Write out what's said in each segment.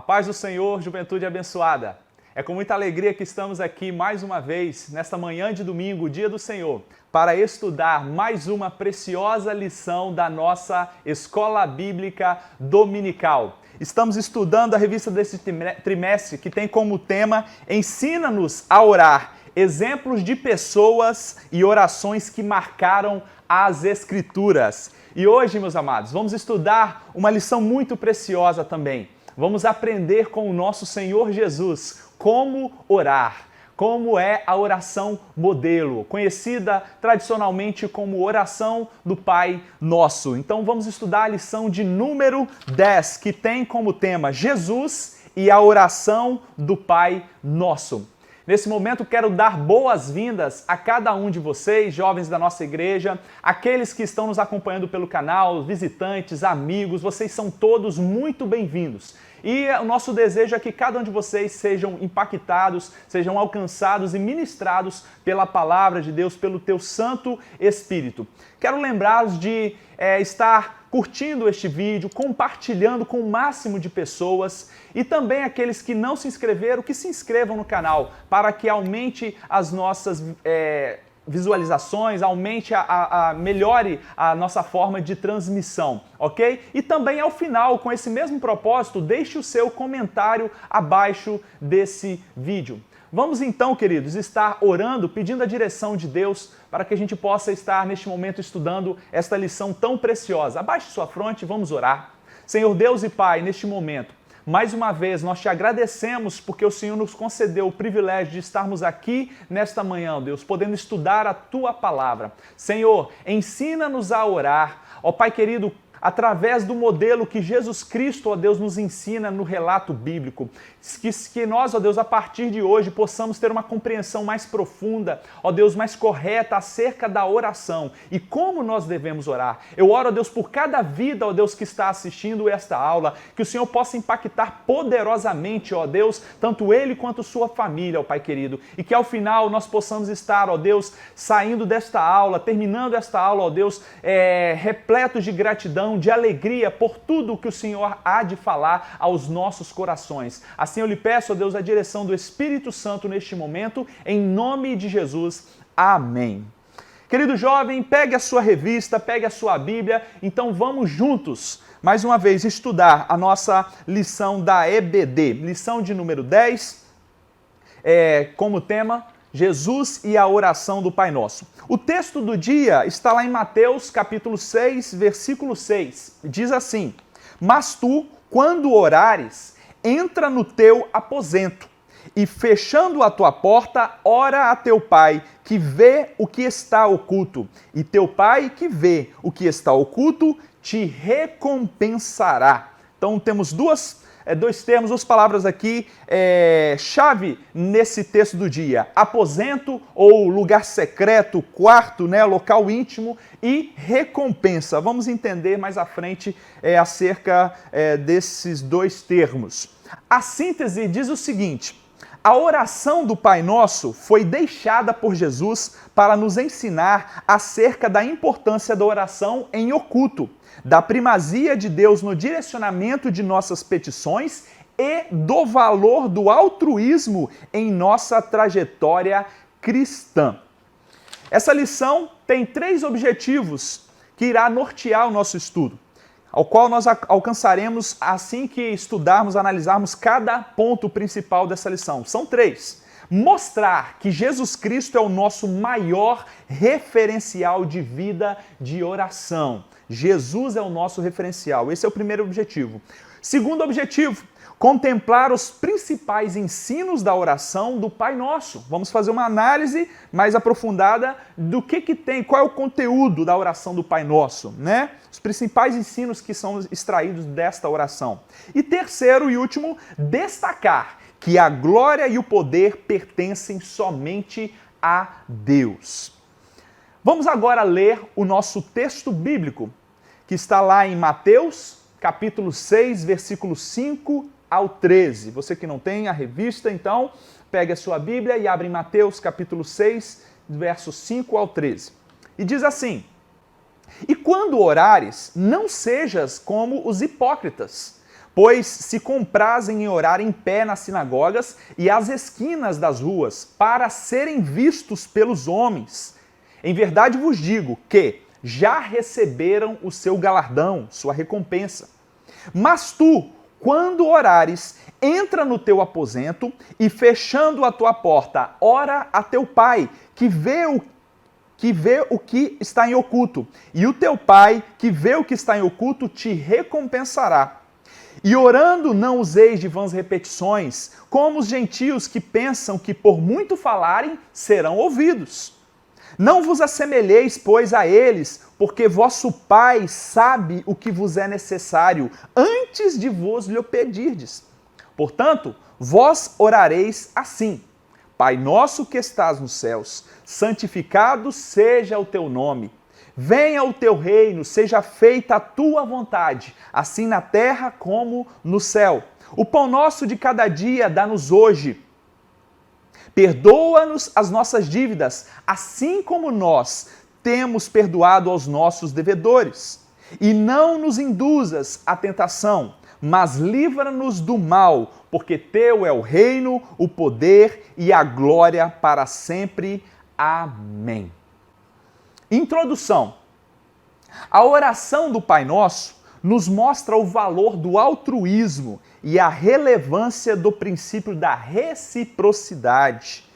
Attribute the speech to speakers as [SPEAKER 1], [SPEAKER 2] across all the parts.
[SPEAKER 1] A paz do Senhor, juventude abençoada. É com muita alegria que estamos aqui mais uma vez, nesta manhã de domingo, dia do Senhor, para estudar mais uma preciosa lição da nossa Escola Bíblica Dominical. Estamos estudando a revista desse trimestre que tem como tema Ensina-nos a orar, exemplos de pessoas e orações que marcaram as Escrituras. E hoje, meus amados, vamos estudar uma lição muito preciosa também. Vamos aprender com o nosso Senhor Jesus como orar, como é a oração modelo, conhecida tradicionalmente como oração do Pai Nosso. Então vamos estudar a lição de número 10, que tem como tema Jesus e a oração do Pai Nosso. Nesse momento, quero dar boas-vindas a cada um de vocês, jovens da nossa igreja, aqueles que estão nos acompanhando pelo canal, visitantes, amigos, vocês são todos muito bem-vindos. E o nosso desejo é que cada um de vocês sejam impactados, sejam alcançados e ministrados pela palavra de Deus, pelo teu Santo Espírito. Quero lembrá-los de estar curtindo este vídeo, compartilhando com o máximo de pessoas e também aqueles que não se inscreveram, que se inscrevam no canal para que aumente as nossas visualizações, melhore a nossa forma de transmissão, ok? E também ao final, com esse mesmo propósito, deixe o seu comentário abaixo desse vídeo. Vamos então, queridos, estar orando, pedindo a direção de Deus para que a gente possa estar neste momento estudando esta lição tão preciosa. Abaixe sua fronte e vamos orar. Senhor Deus e Pai, neste momento, mais uma vez, nós te agradecemos porque o Senhor nos concedeu o privilégio de estarmos aqui nesta manhã, Deus, podendo estudar a Tua Palavra. Senhor, ensina-nos a orar. Ó Pai querido, através do modelo que Jesus Cristo, ó Deus, nos ensina no relato bíblico. Que nós, ó Deus, a partir de hoje possamos ter uma compreensão mais profunda, ó Deus, mais correta acerca da oração e como nós devemos orar. Eu oro, ó Deus, por cada vida, ó Deus, que está assistindo esta aula, que o Senhor possa impactar poderosamente, ó Deus, tanto ele quanto sua família, ó Pai querido, e que ao final nós possamos estar, ó Deus, saindo desta aula, terminando esta aula, ó Deus, repletos de gratidão, de alegria por tudo que o Senhor há de falar aos nossos corações. Assim eu lhe peço, ó Deus, a direção do Espírito Santo neste momento, em nome de Jesus. Amém. Querido jovem, pegue a sua revista, pegue a sua Bíblia, então vamos juntos, mais uma vez, estudar a nossa lição da EBD, lição de número 10, como tema Jesus e a oração do Pai Nosso. O texto do dia está lá em Mateus, capítulo 6, versículo 6. Diz assim: Mas tu, quando orares, entra no teu aposento e, fechando a tua porta, ora a teu Pai, que vê o que está oculto. E teu Pai, que vê o que está oculto, te recompensará. Então temos dois termos, duas palavras aqui, chave nesse texto do dia. Aposento ou lugar secreto, quarto, né, local íntimo, e recompensa. Vamos entender mais à frente acerca desses dois termos. A síntese diz o seguinte: a oração do Pai Nosso foi deixada por Jesus para nos ensinar acerca da importância da oração em oculto, da primazia de Deus no direcionamento de nossas petições e do valor do altruísmo em nossa trajetória cristã. Essa lição tem 3 objetivos que irá nortear o nosso estudo, ao qual nós alcançaremos assim que estudarmos, analisarmos cada ponto principal dessa lição. São 3. Mostrar que Jesus Cristo é o nosso maior referencial de vida de oração. Jesus é o nosso referencial. Esse é o primeiro objetivo. Segundo objetivo, contemplar os principais ensinos da oração do Pai Nosso. Vamos fazer uma análise mais aprofundada do que tem, qual é o conteúdo da oração do Pai Nosso, né? Os principais ensinos que são extraídos desta oração. E terceiro e último, destacar que a glória e o poder pertencem somente a Deus. Vamos agora ler o nosso texto bíblico, que está lá em Mateus, capítulo 6, versículo 5 ao 13. Você que não tem a revista, então, pegue a sua Bíblia e abre em Mateus, capítulo 6, versos 5 ao 13. E diz assim: E quando orares, não sejas como os hipócritas, pois se comprazem em orar em pé nas sinagogas e às esquinas das ruas, para serem vistos pelos homens. Em verdade vos digo que já receberam o seu galardão, sua recompensa. Mas tu, quando orares, entra no teu aposento e, fechando a tua porta, ora a teu pai, que vê o que está em oculto. E o teu pai, que vê o que está em oculto, te recompensará. E orando não useis de vãs repetições, como os gentios que pensam que por muito falarem serão ouvidos. Não vos assemelheis, pois, a eles, porque vosso Pai sabe o que vos é necessário, antes de vos lhe pedirdes. Portanto, vós orareis assim: Pai nosso que estás nos céus, santificado seja o teu nome. Venha o teu reino, seja feita a tua vontade, assim na terra como no céu. O pão nosso de cada dia dá-nos hoje. Perdoa-nos as nossas dívidas, assim como nós temos perdoado aos nossos devedores. E não nos induzas à tentação, mas livra-nos do mal, porque teu é o reino, o poder e a glória para sempre. Amém. Introdução. A oração do Pai Nosso nos mostra o valor do altruísmo e a relevância do princípio da reciprocidade,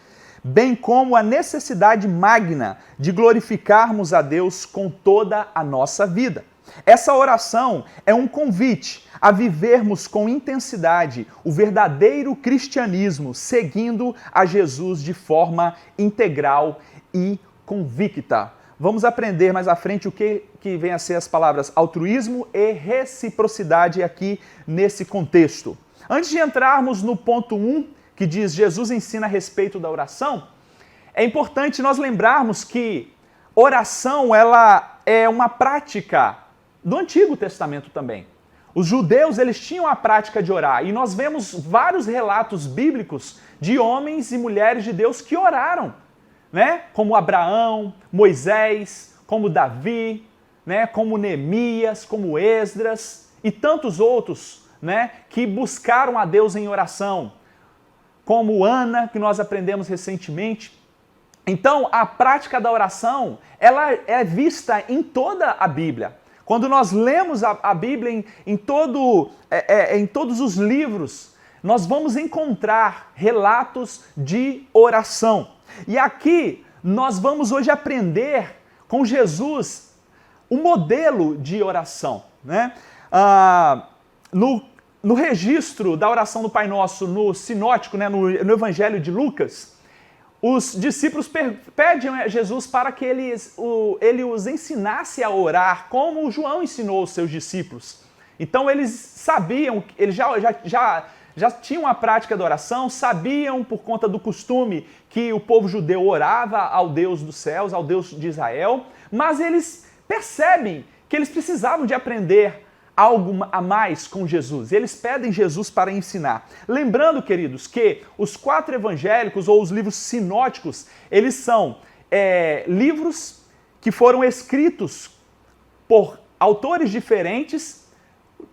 [SPEAKER 1] bem como a necessidade magna de glorificarmos a Deus com toda a nossa vida. Essa oração é um convite a vivermos com intensidade o verdadeiro cristianismo, seguindo a Jesus de forma integral e convicta. Vamos aprender mais à frente o que vem a ser as palavras altruísmo e reciprocidade aqui nesse contexto. Antes de entrarmos no ponto 1, que diz Jesus ensina a respeito da oração, é importante nós lembrarmos que oração ela é uma prática do Antigo Testamento também. Os judeus eles tinham a prática de orar e nós vemos vários relatos bíblicos de homens e mulheres de Deus que oraram, né? Como Abraão, Moisés, como Davi, né? Como Neemias, como Esdras e tantos outros, né? Que buscaram a Deus em oração, como Ana, que nós aprendemos recentemente. Então, a prática da oração, ela é vista em toda a Bíblia. Quando nós lemos a Bíblia em todos os livros, nós vamos encontrar relatos de oração. E aqui nós vamos hoje aprender com Jesus o modelo de oração, né? No registro da oração do Pai Nosso, no sinótico, né, no Evangelho de Lucas, os discípulos pedem a Jesus para que ele os ensinasse a orar, como João ensinou os seus discípulos. Então eles sabiam, eles já tinham a prática da oração, sabiam por conta do costume que o povo judeu orava ao Deus dos céus, ao Deus de Israel, mas eles percebem que eles precisavam de aprender algo a mais com Jesus. Eles pedem Jesus para ensinar. Lembrando, queridos, que os 4 evangélicos ou os livros sinóticos, eles são livros que foram escritos por autores diferentes,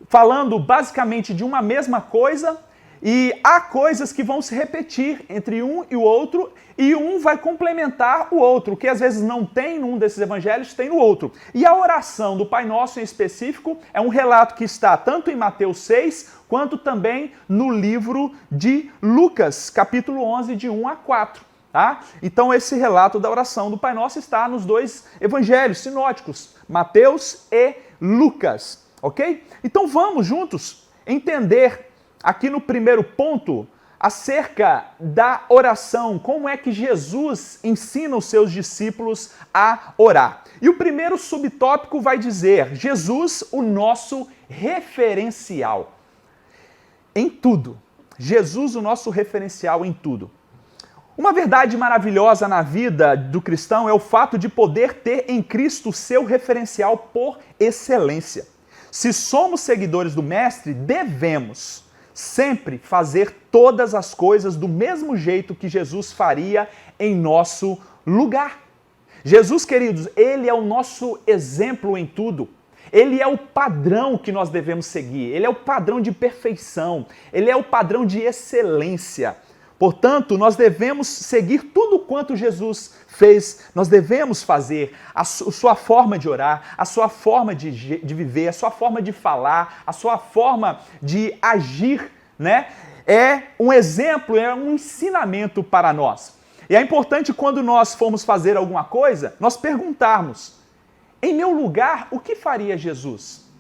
[SPEAKER 1] falando basicamente de uma mesma coisa, e há coisas que vão se repetir entre um e o outro, e um vai complementar o outro, que às vezes não tem num desses evangelhos, tem no outro. E a oração do Pai Nosso em específico é um relato que está tanto em Mateus 6, quanto também no livro de Lucas, capítulo 11, de 1 a 4. Tá? Então esse relato da oração do Pai Nosso está nos 2 evangelhos sinóticos, Mateus e Lucas. Ok? Então vamos juntos entender aqui no primeiro ponto, acerca da oração, como é que Jesus ensina os seus discípulos a orar. E o primeiro subtópico vai dizer, Jesus, o nosso referencial em tudo. Jesus, o nosso referencial em tudo. Uma verdade maravilhosa na vida do cristão é o fato de poder ter em Cristo o seu referencial por excelência. Se somos seguidores do Mestre, devemos sempre fazer todas as coisas do mesmo jeito que Jesus faria em nosso lugar. Jesus, queridos, ele é o nosso exemplo em tudo. Ele é o padrão que nós devemos seguir. Ele é o padrão de perfeição. Ele é o padrão de excelência. Portanto, nós devemos seguir tudo quanto Jesus fez. Nós devemos fazer a sua forma de orar, a sua forma de viver, a sua forma de falar, a sua forma de agir, né? É um exemplo, é um ensinamento para nós. E é importante quando nós formos fazer alguma coisa, nós perguntarmos: em meu lugar, o que faria Jesus?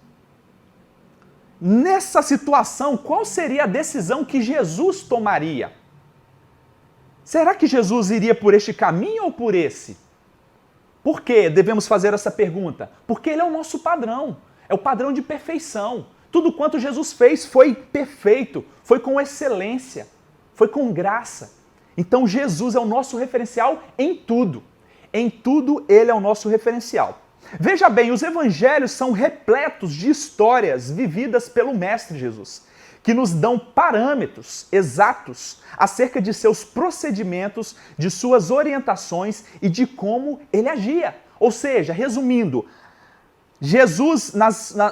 [SPEAKER 1] Nessa situação, qual seria a decisão que Jesus tomaria? Será que Jesus iria por este caminho ou por esse? Por que devemos fazer essa pergunta? Porque ele é o nosso padrão, é o padrão de perfeição. Tudo quanto Jesus fez foi perfeito, foi com excelência, foi com graça. Então Jesus é o nosso referencial em tudo. Em tudo ele é o nosso referencial. Veja bem, os evangelhos são repletos de histórias vividas pelo Mestre Jesus, que nos dão parâmetros exatos acerca de seus procedimentos, de suas orientações e de como ele agia. Ou seja, resumindo, Jesus,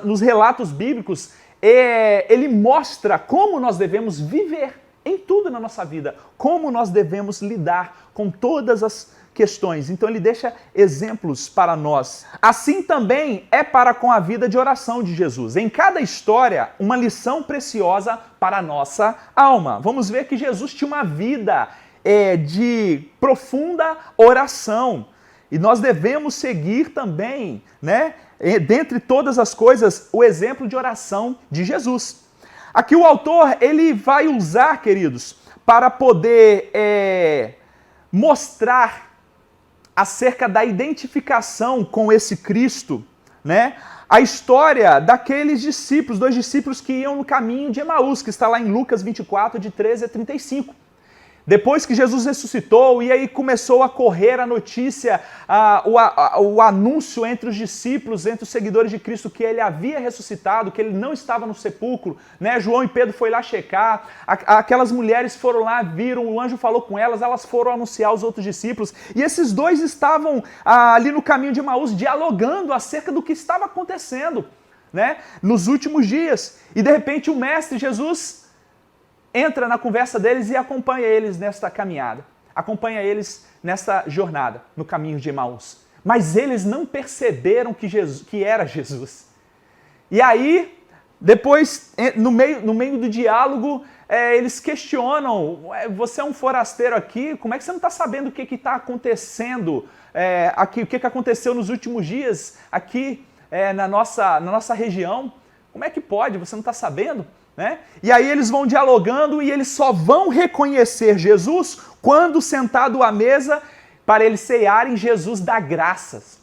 [SPEAKER 1] nos relatos bíblicos, ele mostra como nós devemos viver em tudo na nossa vida, como nós devemos lidar com todas as questões. Então ele deixa exemplos para nós. Assim também é para com a vida de oração de Jesus. Em cada história, uma lição preciosa para a nossa alma. Vamos ver que Jesus tinha uma vida de profunda oração. E nós devemos seguir também, né, dentre todas as coisas, o exemplo de oração de Jesus. Aqui o autor, ele vai usar, queridos, para poder mostrar acerca da identificação com esse Cristo, né? A história daqueles discípulos, 2 discípulos que iam no caminho de Emaús, que está lá em Lucas 24, de 13 a 35. Depois que Jesus ressuscitou, e aí começou a correr a notícia, o anúncio entre os discípulos, entre os seguidores de Cristo, que ele havia ressuscitado, que ele não estava no sepulcro, né? João e Pedro foi lá checar, aquelas mulheres foram lá, viram, o anjo falou com elas foram anunciar aos outros discípulos, e esses dois estavam ali no caminho de Emaús, dialogando acerca do que estava acontecendo, né? Nos últimos dias. E de repente o Mestre Jesus entra na conversa deles e acompanha eles nesta caminhada. Acompanha eles nesta jornada, no caminho de Emaús. Mas eles não perceberam que era Jesus. E aí, depois, no meio do diálogo, eles questionam: você é um forasteiro aqui, como é que você não está sabendo o que está acontecendo aqui, o que aconteceu nos últimos dias aqui na nossa região? Como é que pode? Você não está sabendo? Né? E aí eles vão dialogando e eles só vão reconhecer Jesus quando, sentado à mesa, para eles cearem, Jesus dá graças.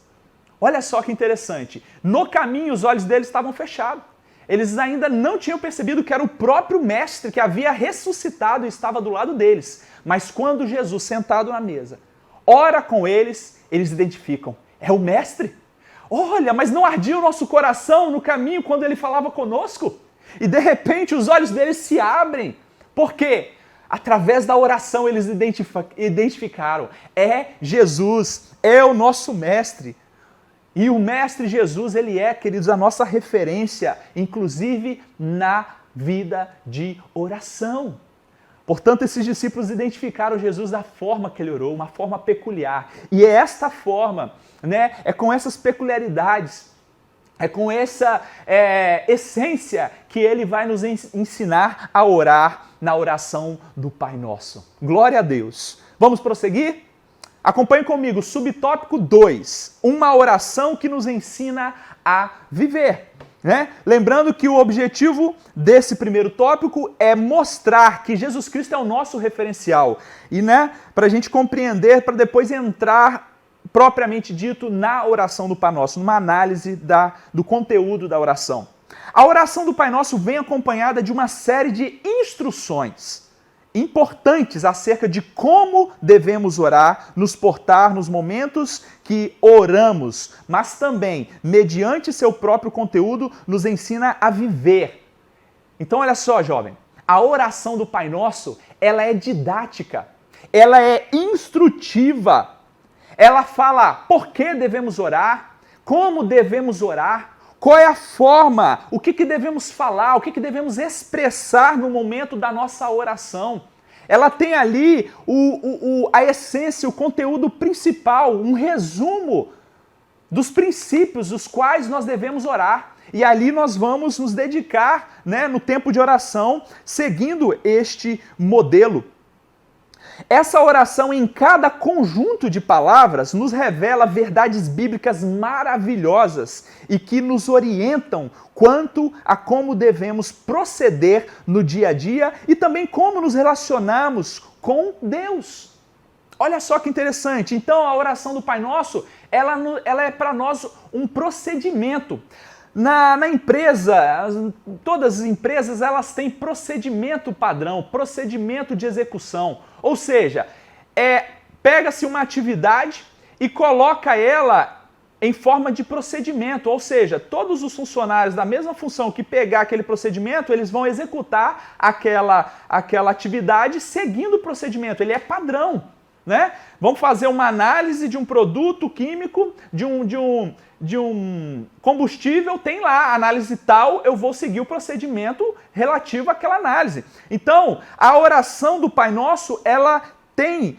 [SPEAKER 1] Olha só que interessante. No caminho, os olhos deles estavam fechados. Eles ainda não tinham percebido que era o próprio Mestre que havia ressuscitado e estava do lado deles. Mas quando Jesus, sentado na mesa, ora com eles, eles identificam: é o Mestre. Olha, mas não ardia o nosso coração no caminho quando ele falava conosco? E de repente os olhos deles se abrem. Por quê? Através da oração eles identificaram: é Jesus, é o nosso Mestre. E o Mestre Jesus, ele é, queridos, a nossa referência, inclusive na vida de oração. Portanto, esses discípulos identificaram Jesus da forma que ele orou, uma forma peculiar. E é esta forma, né, é com essas peculiaridades, é com essa essência que ele vai nos ensinar a orar na oração do Pai Nosso. Glória a Deus. Vamos prosseguir? Acompanhe comigo, subtópico 2, uma oração que nos ensina a viver. Né? Lembrando que o objetivo desse primeiro tópico é mostrar que Jesus Cristo é o nosso referencial. E, né, para a gente compreender, para depois entrar propriamente dito na oração do Pai Nosso, numa análise do conteúdo da oração. A oração do Pai Nosso vem acompanhada de uma série de instruções importantes acerca de como devemos orar, nos portar nos momentos que oramos, mas também, mediante seu próprio conteúdo, nos ensina a viver. Então, olha só, jovem, a oração do Pai Nosso, ela é didática, ela é instrutiva. Ela fala por que devemos orar, como devemos orar, Qual é a forma? O que devemos falar? O que devemos expressar no momento da nossa oração? Ela tem ali a essência, o conteúdo principal, um resumo dos princípios dos quais nós devemos orar. E ali nós vamos nos dedicar, né, no tempo de oração, seguindo este modelo. Essa oração em cada conjunto de palavras nos revela verdades bíblicas maravilhosas e que nos orientam quanto a como devemos proceder no dia a dia e também como nos relacionamos com Deus. Olha só que interessante. Então a oração do Pai Nosso, ela é para nós um procedimento. Na empresa, todas as empresas, elas têm procedimento padrão, procedimento de execução. Ou seja, pega-se uma atividade e coloca ela em forma de procedimento. Ou seja, todos os funcionários da mesma função que pegar aquele procedimento, eles vão executar aquela atividade seguindo o procedimento. Ele é padrão, né? Vamos fazer uma análise de um produto químico, de um combustível, tem lá, análise tal, eu vou seguir o procedimento relativo àquela análise. Então, a oração do Pai Nosso, ela tem,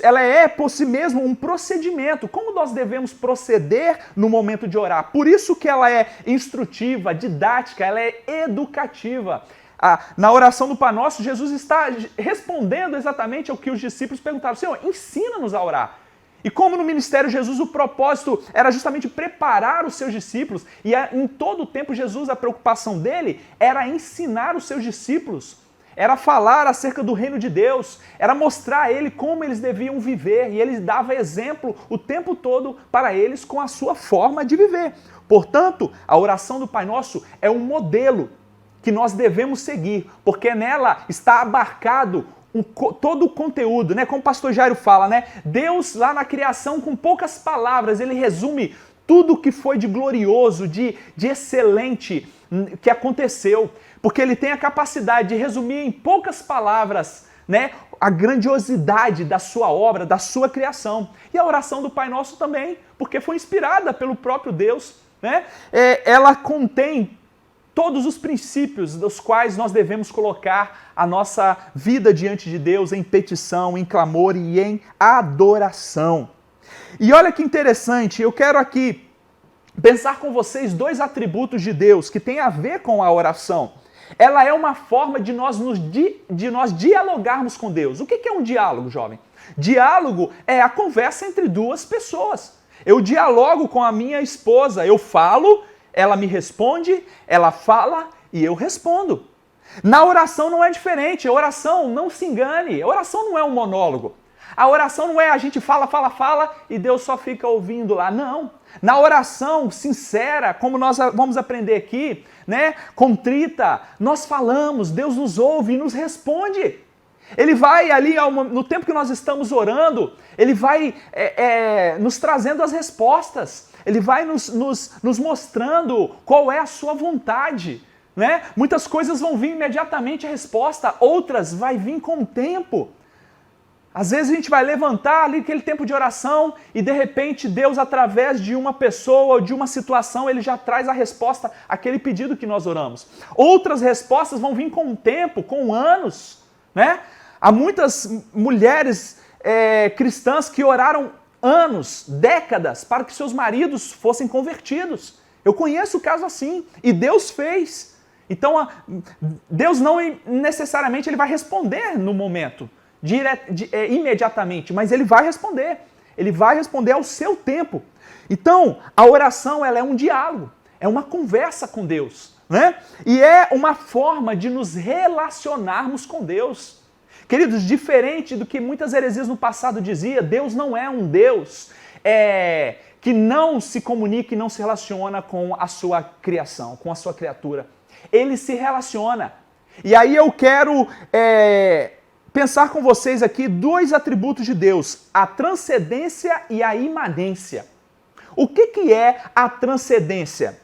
[SPEAKER 1] ela é por si mesmo um procedimento. Como nós devemos proceder no momento de orar? Por isso que ela é instrutiva, didática, ela é educativa. Na oração do Pai Nosso, Jesus está respondendo exatamente ao que os discípulos perguntaram. Senhor, ensina-nos a orar. E como no ministério de Jesus o propósito era justamente preparar os seus discípulos, e em todo o tempo Jesus, a preocupação dele era ensinar os seus discípulos, era falar acerca do reino de Deus, era mostrar a ele como eles deviam viver, e ele dava exemplo o tempo todo para eles com a sua forma de viver. Portanto, a oração do Pai Nosso é um modelo que nós devemos seguir, porque nela está abarcado todo o conteúdo, né? Como o pastor Jairo fala, né? Deus lá na criação, com poucas palavras, ele resume tudo o que foi de glorioso, de excelente que aconteceu, porque ele tem a capacidade de resumir em poucas palavras, né, a grandiosidade da sua obra, da sua criação. E a oração do Pai Nosso também, porque foi inspirada pelo próprio Deus, né? Ela contém todos os princípios dos quais nós devemos colocar a nossa vida diante de Deus em petição, em clamor e em adoração. E olha que interessante, eu quero aqui pensar com vocês dois atributos de Deus que têm a ver com a oração. Ela é uma forma de nós dialogarmos com Deus. O que é um diálogo, jovem? Diálogo é a conversa entre duas pessoas. Eu dialogo com a minha esposa, eu falo, ela me responde, ela fala e eu respondo. Na oração não é diferente. A oração, não se engane, a oração não é um monólogo. A oração não é a gente fala e Deus só fica ouvindo lá. Não. Na oração sincera, como nós vamos aprender aqui, né, contrita, nós falamos, Deus nos ouve e nos responde. Ele vai ali, no tempo que nós estamos orando, ele vai nos trazendo as respostas. Ele vai nos mostrando qual é a sua vontade, né? Muitas coisas vão vir imediatamente a resposta, outras vai vir com o tempo. Às vezes a gente vai levantar ali aquele tempo de oração e de repente Deus, através de uma pessoa ou de uma situação, ele já traz a resposta àquele pedido que nós oramos. Outras respostas vão vir com o tempo, com anos, né? Há muitas mulheres cristãs que oraram anos, décadas, para que seus maridos fossem convertidos. Eu conheço o caso assim, e Deus fez. Então, Deus não necessariamente ele vai responder no momento, imediatamente, mas ele vai responder. Ele vai responder ao seu tempo. Então, a oração ela é um diálogo, é uma conversa com Deus, né? E é uma forma de nos relacionarmos com Deus. Queridos, diferente do que muitas heresias no passado diziam, Deus não é um Deus que não se comunica e não se relaciona com a sua criação, com a sua criatura. Ele se relaciona. E aí eu quero pensar com vocês aqui dois atributos de Deus, a transcendência e a imanência. O que é a transcendência?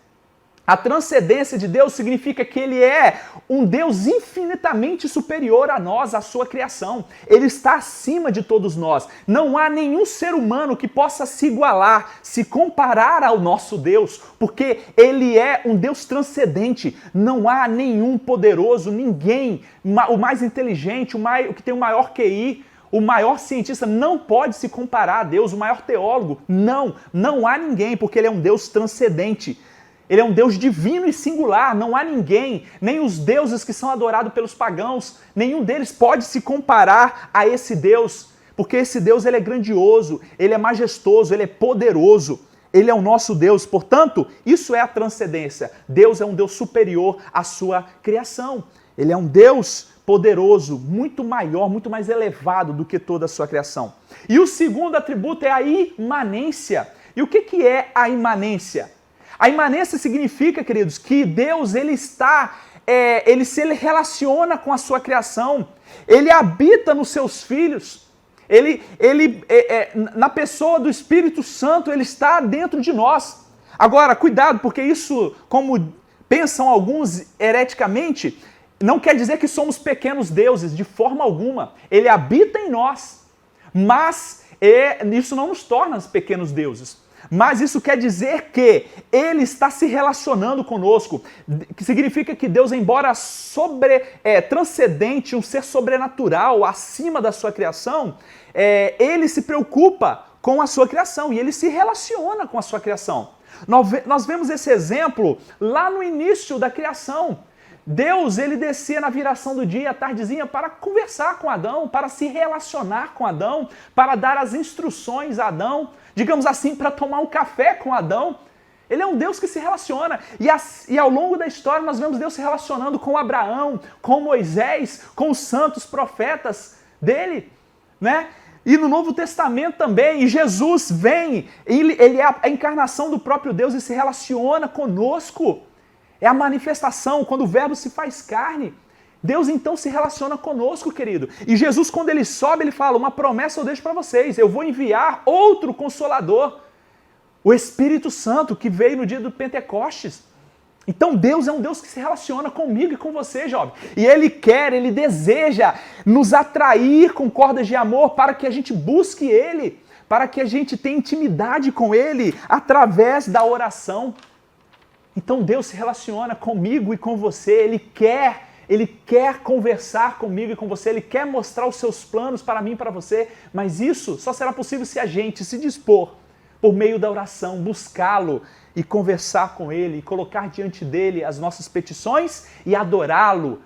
[SPEAKER 1] A transcendência de Deus significa que Ele é um Deus infinitamente superior a nós, à sua criação. Ele está acima de todos nós. Não há nenhum ser humano que possa se igualar, se comparar ao nosso Deus, porque Ele é um Deus transcendente. Não há nenhum poderoso, ninguém, o mais inteligente, o que tem o maior QI, o maior cientista não pode se comparar a Deus, o maior teólogo. Não há ninguém, porque Ele é um Deus transcendente. Ele é um Deus divino e singular, não há ninguém, nem os deuses que são adorados pelos pagãos, nenhum deles pode se comparar a esse Deus, porque esse Deus ele é grandioso, ele é majestoso, ele é poderoso, ele é o nosso Deus. Portanto, isso é a transcendência. Deus é um Deus superior à sua criação. Ele é um Deus poderoso, muito maior, muito mais elevado do que toda a sua criação. E o segundo atributo é a imanência. E o que é a imanência? A imanência significa, queridos, que Deus ele se relaciona com a sua criação, ele habita nos seus filhos, na pessoa do Espírito Santo, ele está dentro de nós. Agora, cuidado, porque isso, como pensam alguns hereticamente, não quer dizer que somos pequenos deuses, de forma alguma. Ele habita em nós, mas isso não nos torna pequenos deuses. Mas isso quer dizer que Ele está se relacionando conosco, que significa que Deus, embora transcendente, um ser sobrenatural, acima da sua criação, Ele se preocupa com a sua criação e Ele se relaciona com a sua criação. Nós vemos esse exemplo lá no início da criação. Deus, ele descia na viração do dia, à tardezinha, para conversar com Adão, para se relacionar com Adão, para dar as instruções a Adão, digamos assim, para tomar um café com Adão. Ele é um Deus que se relaciona. E ao longo da história nós vemos Deus se relacionando com Abraão, com Moisés, com os santos profetas dele, né? E no Novo Testamento também, e Jesus vem, ele é a encarnação do próprio Deus e se relaciona conosco. É a manifestação, quando o verbo se faz carne. Deus então se relaciona conosco, querido. E Jesus, quando ele sobe, ele fala, uma promessa eu deixo para vocês, eu vou enviar outro Consolador, o Espírito Santo, que veio no dia do Pentecostes. Então Deus é um Deus que se relaciona comigo e com você, jovem. E Ele deseja nos atrair com cordas de amor para que a gente busque Ele, para que a gente tenha intimidade com Ele através da oração. Então Deus se relaciona comigo e com você, Ele quer conversar comigo e com você, Ele quer mostrar os seus planos para mim e para você, mas isso só será possível se a gente se dispor, por meio da oração, buscá-lo e conversar com Ele, e colocar diante dEle as nossas petições e adorá-lo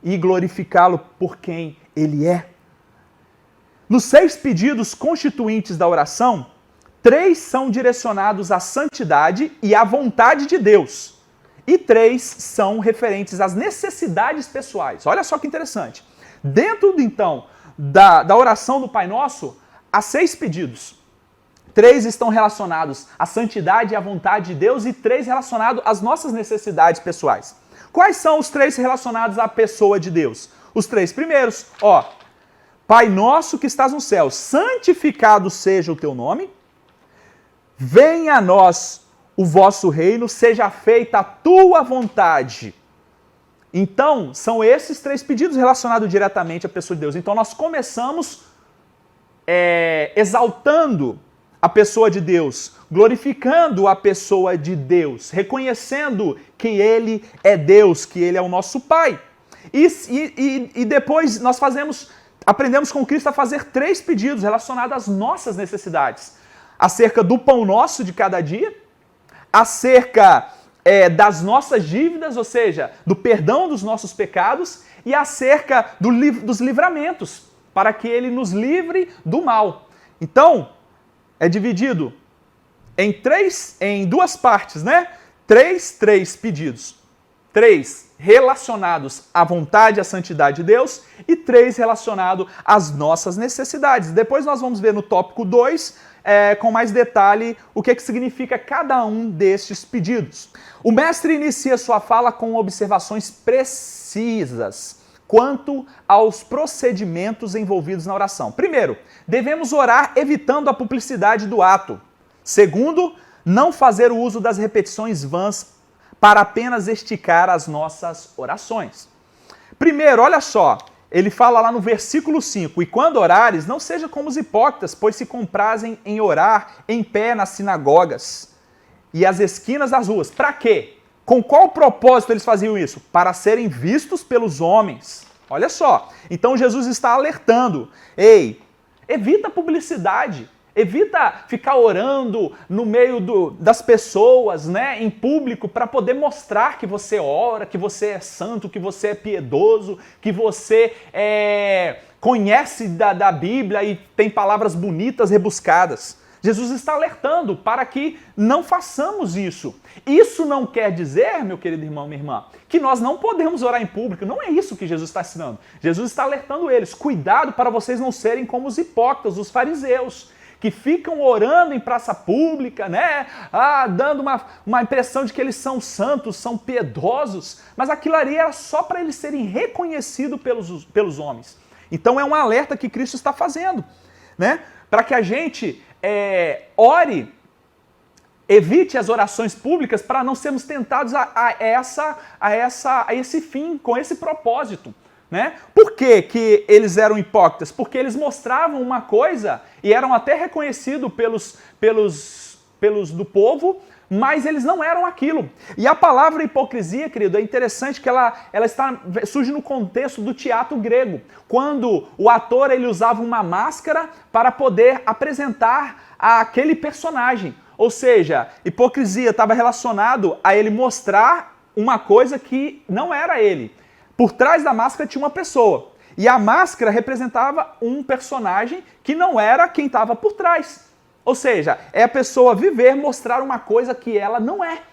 [SPEAKER 1] e glorificá-lo por quem Ele é. Nos 6 pedidos constituintes da oração, 3 são direcionados à santidade e à vontade de Deus. E 3 são referentes às necessidades pessoais. Olha só que interessante. Dentro, então, da oração do Pai Nosso, há 6 pedidos. 3 estão relacionados à santidade e à vontade de Deus e 3 relacionados às nossas necessidades pessoais. Quais são os 3 relacionados à pessoa de Deus? Os 3 primeiros, Pai Nosso que estás no céu, santificado seja o teu nome. Venha a nós o vosso reino, seja feita a tua vontade. Então, são esses 3 pedidos relacionados diretamente à pessoa de Deus. Então, nós começamos exaltando a pessoa de Deus, glorificando a pessoa de Deus, reconhecendo que Ele é Deus, que Ele é o nosso Pai. E depois nós aprendemos com Cristo a fazer 3 pedidos relacionados às nossas necessidades. Acerca do pão nosso de cada dia, acerca das nossas dívidas, ou seja, do perdão dos nossos pecados, e acerca dos livramentos, para que Ele nos livre do mal. Então, é dividido em 2 partes, né? 3 pedidos. 3 relacionados à vontade e à santidade de Deus e 3 relacionados às nossas necessidades. Depois nós vamos ver no tópico 2, com mais detalhe, o que significa cada um destes pedidos. O mestre inicia sua fala com observações precisas quanto aos procedimentos envolvidos na oração. Primeiro, devemos orar evitando a publicidade do ato. Segundo, não fazer o uso das repetições vãs para apenas esticar as nossas orações. Primeiro, olha só, ele fala lá no versículo 5, e quando orares, não seja como os hipócritas, pois se comprazem em orar em pé nas sinagogas e as esquinas das ruas. Para quê? Com qual propósito eles faziam isso? Para serem vistos pelos homens. Olha só, então Jesus está alertando, ei, evita a publicidade, evita ficar orando no meio das pessoas, né, em público, para poder mostrar que você ora, que você é santo, que você é piedoso, que você conhece da Bíblia e tem palavras bonitas, rebuscadas. Jesus está alertando para que não façamos isso. Isso não quer dizer, meu querido irmão, minha irmã, que nós não podemos orar em público. Não é isso que Jesus está ensinando. Jesus está alertando eles. Cuidado para vocês não serem como os hipócritas, os fariseus, que ficam orando em praça pública, né? Dando uma impressão de que eles são santos, são piedosos, mas aquilo ali era só para eles serem reconhecidos pelos homens. Então é um alerta que Cristo está fazendo, né? Para que a gente ore, evite as orações públicas para não sermos tentados a esse fim, com esse propósito. Né? Por que eles eram hipócritas? Porque eles mostravam uma coisa e eram até reconhecidos pelos do povo, mas eles não eram aquilo. E a palavra hipocrisia, querido, é interessante que ela surge no contexto do teatro grego, quando o ator ele usava uma máscara para poder apresentar aquele personagem. Ou seja, hipocrisia estava relacionado a ele mostrar uma coisa que não era ele. Por trás da máscara tinha uma pessoa. E a máscara representava um personagem que não era quem estava por trás. Ou seja, é a pessoa viver, mostrar uma coisa que ela não é.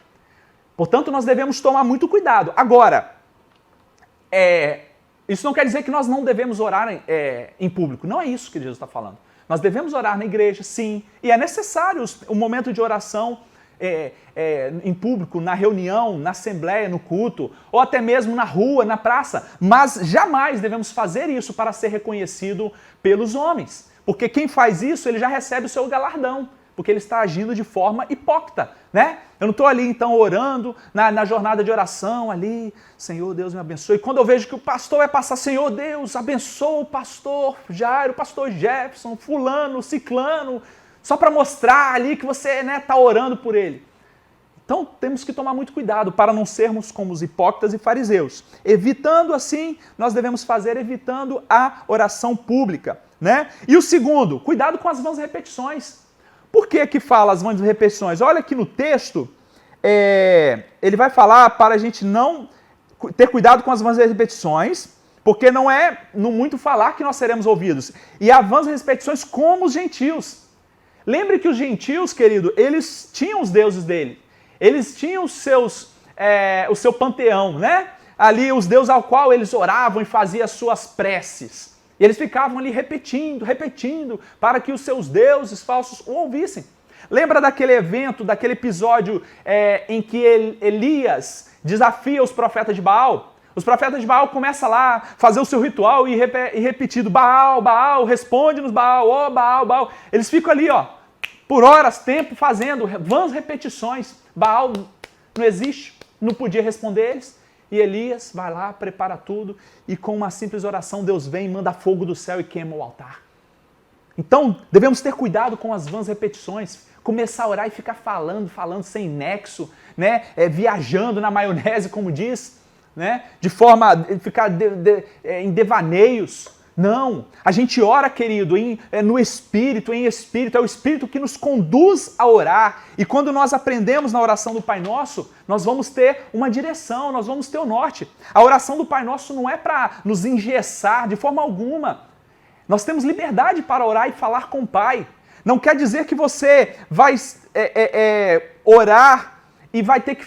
[SPEAKER 1] Portanto, nós devemos tomar muito cuidado. Agora, isso não quer dizer que nós não devemos orar em público. Não é isso que Jesus está falando. Nós devemos orar na igreja, sim. E é necessário o momento de oração em público, na reunião, na assembleia, no culto, ou até mesmo na rua, na praça. Mas jamais devemos fazer isso para ser reconhecido pelos homens. Porque quem faz isso, ele já recebe o seu galardão, porque ele está agindo de forma hipócrita, né? Eu não estou ali, então, orando na jornada de oração ali, Senhor, Deus me abençoe. E quando eu vejo que o pastor vai passar, Senhor, Deus, abençoa o pastor Jairo, o pastor Jefferson, fulano, ciclano, só para mostrar ali que você está orando por ele. Então, temos que tomar muito cuidado para não sermos como os hipócritas e fariseus. Evitando assim, nós devemos fazer evitando a oração pública, né? E o segundo, cuidado com as vãs repetições. Por que fala as vãs repetições? Olha aqui no texto, ele vai falar para a gente não ter cuidado com as vãs repetições, porque não é no muito falar que nós seremos ouvidos. E as vãs repetições como os gentios. Lembre que os gentios, querido, eles tinham os deuses dele. Eles tinham o seu panteão, né? Ali os deuses ao qual eles oravam e faziam as suas preces. E eles ficavam ali repetindo, para que os seus deuses falsos o ouvissem. Lembra daquele evento, daquele episódio em que Elias desafia os profetas de Baal? Os profetas de Baal começam lá a fazer o seu ritual e repetindo, Baal, Baal, responde-nos, Baal, ó Baal, Baal. Eles ficam ali, por horas, tempo, fazendo vãs repetições. Baal não existe, não podia responder eles. E Elias vai lá, prepara tudo e com uma simples oração Deus vem, manda fogo do céu e queima o altar. Então, devemos ter cuidado com as vãs repetições. Começar a orar e ficar falando sem nexo, né? Viajando na maionese, como diz, né? De forma a ficar em devaneios. Não, a gente ora, querido, no Espírito, em Espírito, é o Espírito que nos conduz a orar. E quando nós aprendemos na oração do Pai Nosso, nós vamos ter uma direção, nós vamos ter o norte. A oração do Pai Nosso não é para nos engessar de forma alguma. Nós temos liberdade para orar e falar com o Pai. Não quer dizer que você vai orar e vai ter que,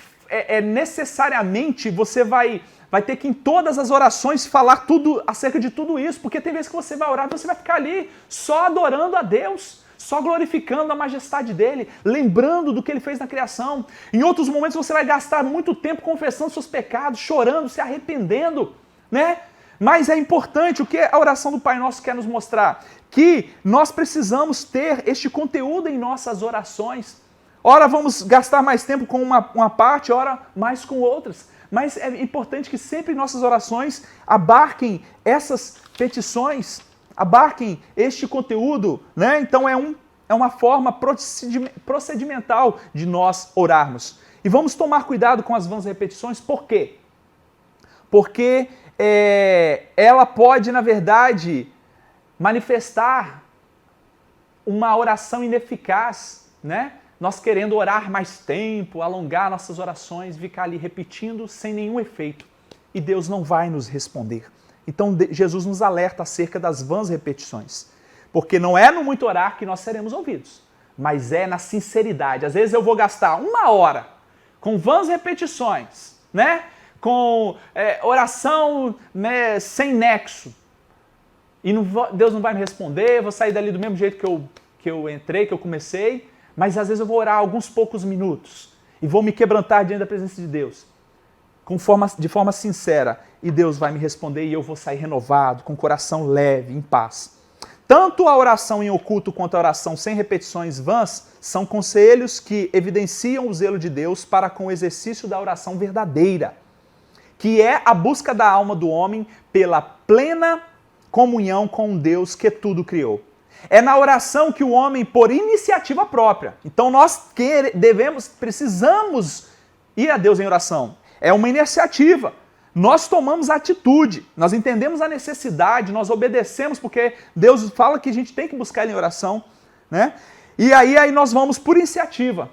[SPEAKER 1] necessariamente, você vai ter que em todas as orações falar tudo acerca de tudo isso, porque tem vezes que você vai orar e você vai ficar ali só adorando a Deus, só glorificando a majestade dele, lembrando do que ele fez na criação. Em outros momentos você vai gastar muito tempo confessando seus pecados, chorando, se arrependendo, né? Mas é importante o que a oração do Pai Nosso quer nos mostrar, que nós precisamos ter este conteúdo em nossas orações. Ora vamos gastar mais tempo com uma parte, ora mais com outras. Mas é importante que sempre nossas orações abarquem essas petições, abarquem este conteúdo, né? Então é uma forma procedimental de nós orarmos. E vamos tomar cuidado com as vãs repetições, por quê? Porque ela pode, na verdade, manifestar uma oração ineficaz, né? Nós querendo orar mais tempo, alongar nossas orações, ficar ali repetindo sem nenhum efeito. E Deus não vai nos responder. Então Jesus nos alerta acerca das vãs repetições. Porque não é no muito orar que nós seremos ouvidos, mas é na sinceridade. Às vezes eu vou gastar 1 hora com vãs repetições, né? Com oração, né, sem nexo. E Deus não vai me responder, eu vou sair dali do mesmo jeito que eu entrei, que eu comecei. Mas às vezes eu vou orar alguns poucos minutos e vou me quebrantar diante da presença de Deus, de forma sincera, e Deus vai me responder e eu vou sair renovado, com o coração leve, em paz. Tanto a oração em oculto quanto a oração sem repetições vãs são conselhos que evidenciam o zelo de Deus para com o exercício da oração verdadeira, que é a busca da alma do homem pela plena comunhão com um Deus que tudo criou. É na oração que o homem, por iniciativa própria. Então nós precisamos ir a Deus em oração. É uma iniciativa. Nós tomamos atitude, nós entendemos a necessidade, nós obedecemos, porque Deus fala que a gente tem que buscar Ele em oração, né? E aí nós vamos por iniciativa.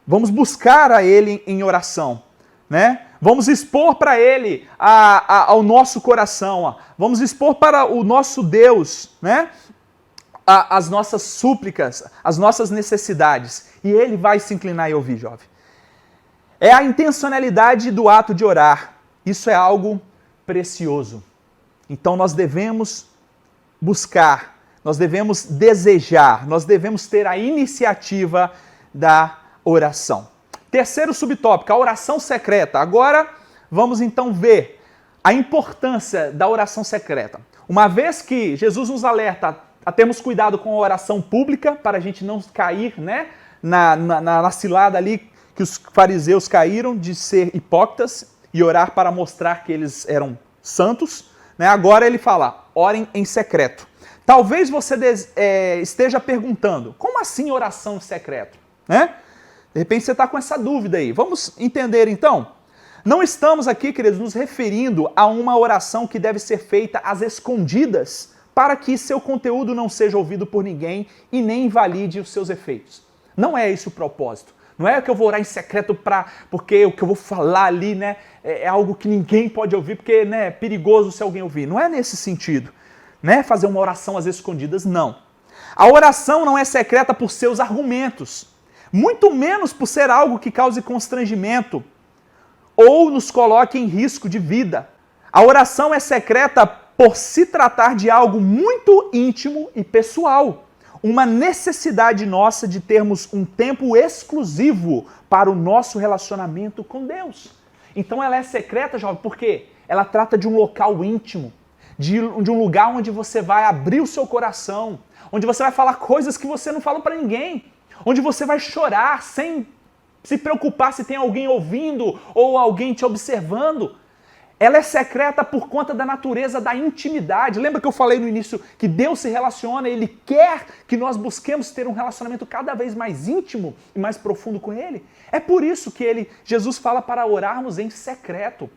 [SPEAKER 1] Vamos buscar a Ele em oração, né? Vamos expor para Ele ao nosso coração, ó. Vamos expor para o nosso Deus, né? As nossas súplicas, as nossas necessidades. E Ele vai se inclinar e ouvir, jovem. É a intencionalidade do ato de orar. Isso é algo precioso. Então nós devemos buscar, nós devemos desejar, nós devemos ter a iniciativa da oração. Terceiro subtópico, a oração secreta. Agora vamos então ver a importância da oração secreta. Uma vez que Jesus nos alerta a termos cuidado com a oração pública, para a gente não cair, né, na cilada ali que os fariseus caíram de ser hipócritas e orar para mostrar que eles eram santos, né? Agora ele fala, orem em secreto. Talvez você esteja perguntando, como assim oração em secreto? Né? De repente você está com essa dúvida aí. Vamos entender então? Não estamos aqui, queridos, nos referindo a uma oração que deve ser feita às escondidas, para que seu conteúdo não seja ouvido por ninguém e nem invalide os seus efeitos. Não é esse o propósito. Não é que eu vou orar em secreto porque o que eu vou falar ali, né, é algo que ninguém pode ouvir, porque, né, é perigoso se alguém ouvir. Não é nesse sentido, né, fazer uma oração às escondidas, não. A oração não é secreta por seus argumentos, muito menos por ser algo que cause constrangimento ou nos coloque em risco de vida. A oração é secreta por se tratar de algo muito íntimo e pessoal. Uma necessidade nossa de termos um tempo exclusivo para o nosso relacionamento com Deus. Então ela é secreta, jovem, porque ela trata de um local íntimo, de um lugar onde você vai abrir o seu coração, onde você vai falar coisas que você não fala para ninguém, onde você vai chorar sem se preocupar se tem alguém ouvindo ou alguém te observando. Ela é secreta por conta da natureza da intimidade. Lembra que eu falei no início que Deus se relaciona, Ele quer que nós busquemos ter um relacionamento cada vez mais íntimo e mais profundo com Ele? É por isso que Jesus fala para orarmos em secreto,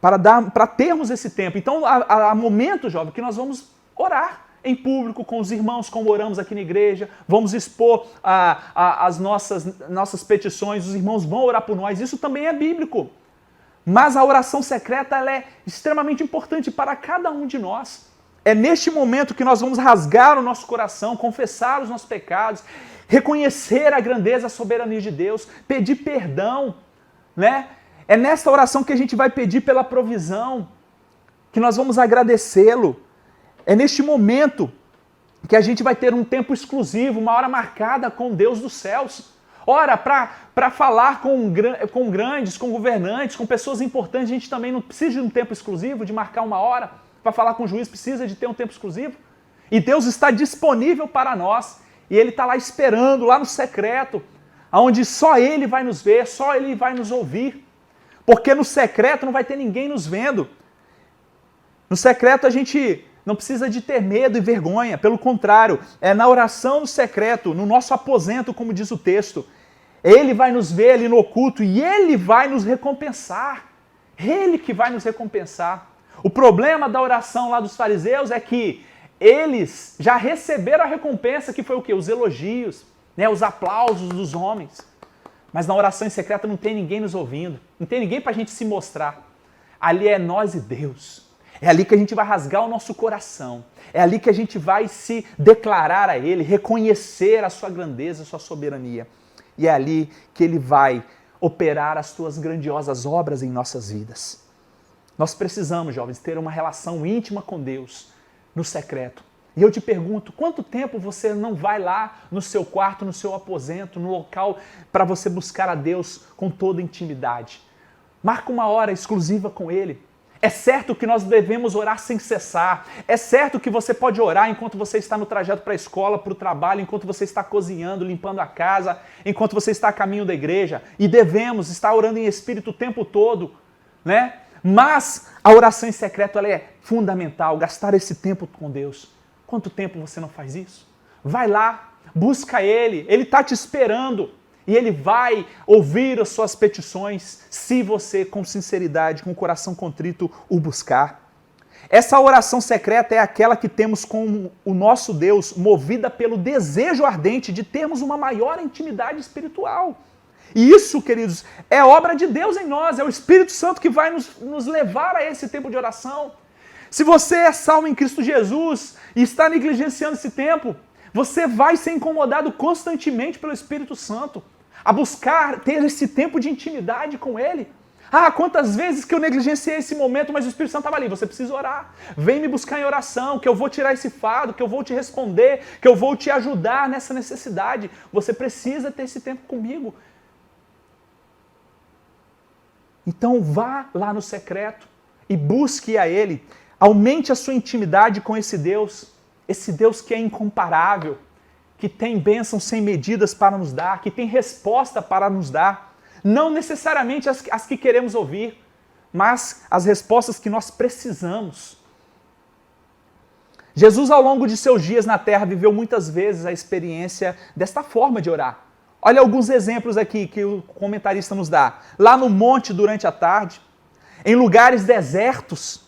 [SPEAKER 1] para termos esse tempo. Então há momento, jovem, que nós vamos orar em público com os irmãos, como oramos aqui na igreja, vamos expor as nossas petições, os irmãos vão orar por nós, isso também é bíblico. Mas a oração secreta ela é extremamente importante para cada um de nós. É neste momento que nós vamos rasgar o nosso coração, confessar os nossos pecados, reconhecer a grandeza, a soberania de Deus, pedir perdão, né? É nessa oração que a gente vai pedir pela provisão, que nós vamos agradecê-lo. É neste momento que a gente vai ter um tempo exclusivo, uma hora marcada com Deus dos céus. Ora, para falar com grandes, com governantes, com pessoas importantes, a gente também não precisa de um tempo exclusivo, de marcar uma hora. Para falar com o juiz, precisa de ter um tempo exclusivo. E Deus está disponível para nós. E Ele está lá esperando, lá no secreto, onde só Ele vai nos ver, só Ele vai nos ouvir. Porque no secreto não vai ter ninguém nos vendo. No secreto a gente não precisa de ter medo e vergonha, pelo contrário, é na oração no secreto, no nosso aposento, como diz o texto. Ele vai nos ver ali no oculto e Ele vai nos recompensar. Ele que vai nos recompensar. O problema da oração lá dos fariseus é que eles já receberam a recompensa, que foi o quê? Os elogios, né? Os aplausos dos homens. Mas na oração em secreta não tem ninguém nos ouvindo, não tem ninguém para a gente se mostrar. Ali é nós e Deus. É ali que a gente vai rasgar o nosso coração. É ali que a gente vai se declarar a Ele, reconhecer a sua grandeza, a sua soberania. E é ali que Ele vai operar as suas grandiosas obras em nossas vidas. Nós precisamos, jovens, ter uma relação íntima com Deus no secreto. E eu te pergunto, quanto tempo você não vai lá no seu quarto, no seu aposento, no local para você buscar a Deus com toda intimidade? Marca uma hora exclusiva com Ele. É certo que nós devemos orar sem cessar. É certo que você pode orar enquanto você está no trajeto para a escola, para o trabalho, enquanto você está cozinhando, limpando a casa, enquanto você está a caminho da igreja. E devemos estar orando em espírito o tempo todo, né? Mas a oração em secreto ela é fundamental, gastar esse tempo com Deus. Quanto tempo você não faz isso? Vai lá, busca Ele está te esperando. E Ele vai ouvir as suas petições se você, com sinceridade, com o coração contrito, o buscar. Essa oração secreta é aquela que temos com o nosso Deus, movida pelo desejo ardente de termos uma maior intimidade espiritual. E isso, queridos, é obra de Deus em nós, é o Espírito Santo que vai nos levar a esse tempo de oração. Se você é salvo em Cristo Jesus e está negligenciando esse tempo, você vai ser incomodado constantemente pelo Espírito Santo a buscar ter esse tempo de intimidade com Ele. Ah, quantas vezes que eu negligenciei esse momento, mas o Espírito Santo estava ali. Você precisa orar. Vem me buscar em oração, que eu vou tirar esse fardo, que eu vou te responder, que eu vou te ajudar nessa necessidade. Você precisa ter esse tempo comigo. Então vá lá no secreto e busque a Ele. Aumente a sua intimidade com esse Deus que é incomparável, que tem bênçãos sem medidas para nos dar, que tem resposta para nos dar. Não necessariamente as que queremos ouvir, mas as respostas que nós precisamos. Jesus, ao longo de seus dias na terra, viveu muitas vezes a experiência desta forma de orar. Olha alguns exemplos aqui que o comentarista nos dá. Lá no monte durante a tarde, em lugares desertos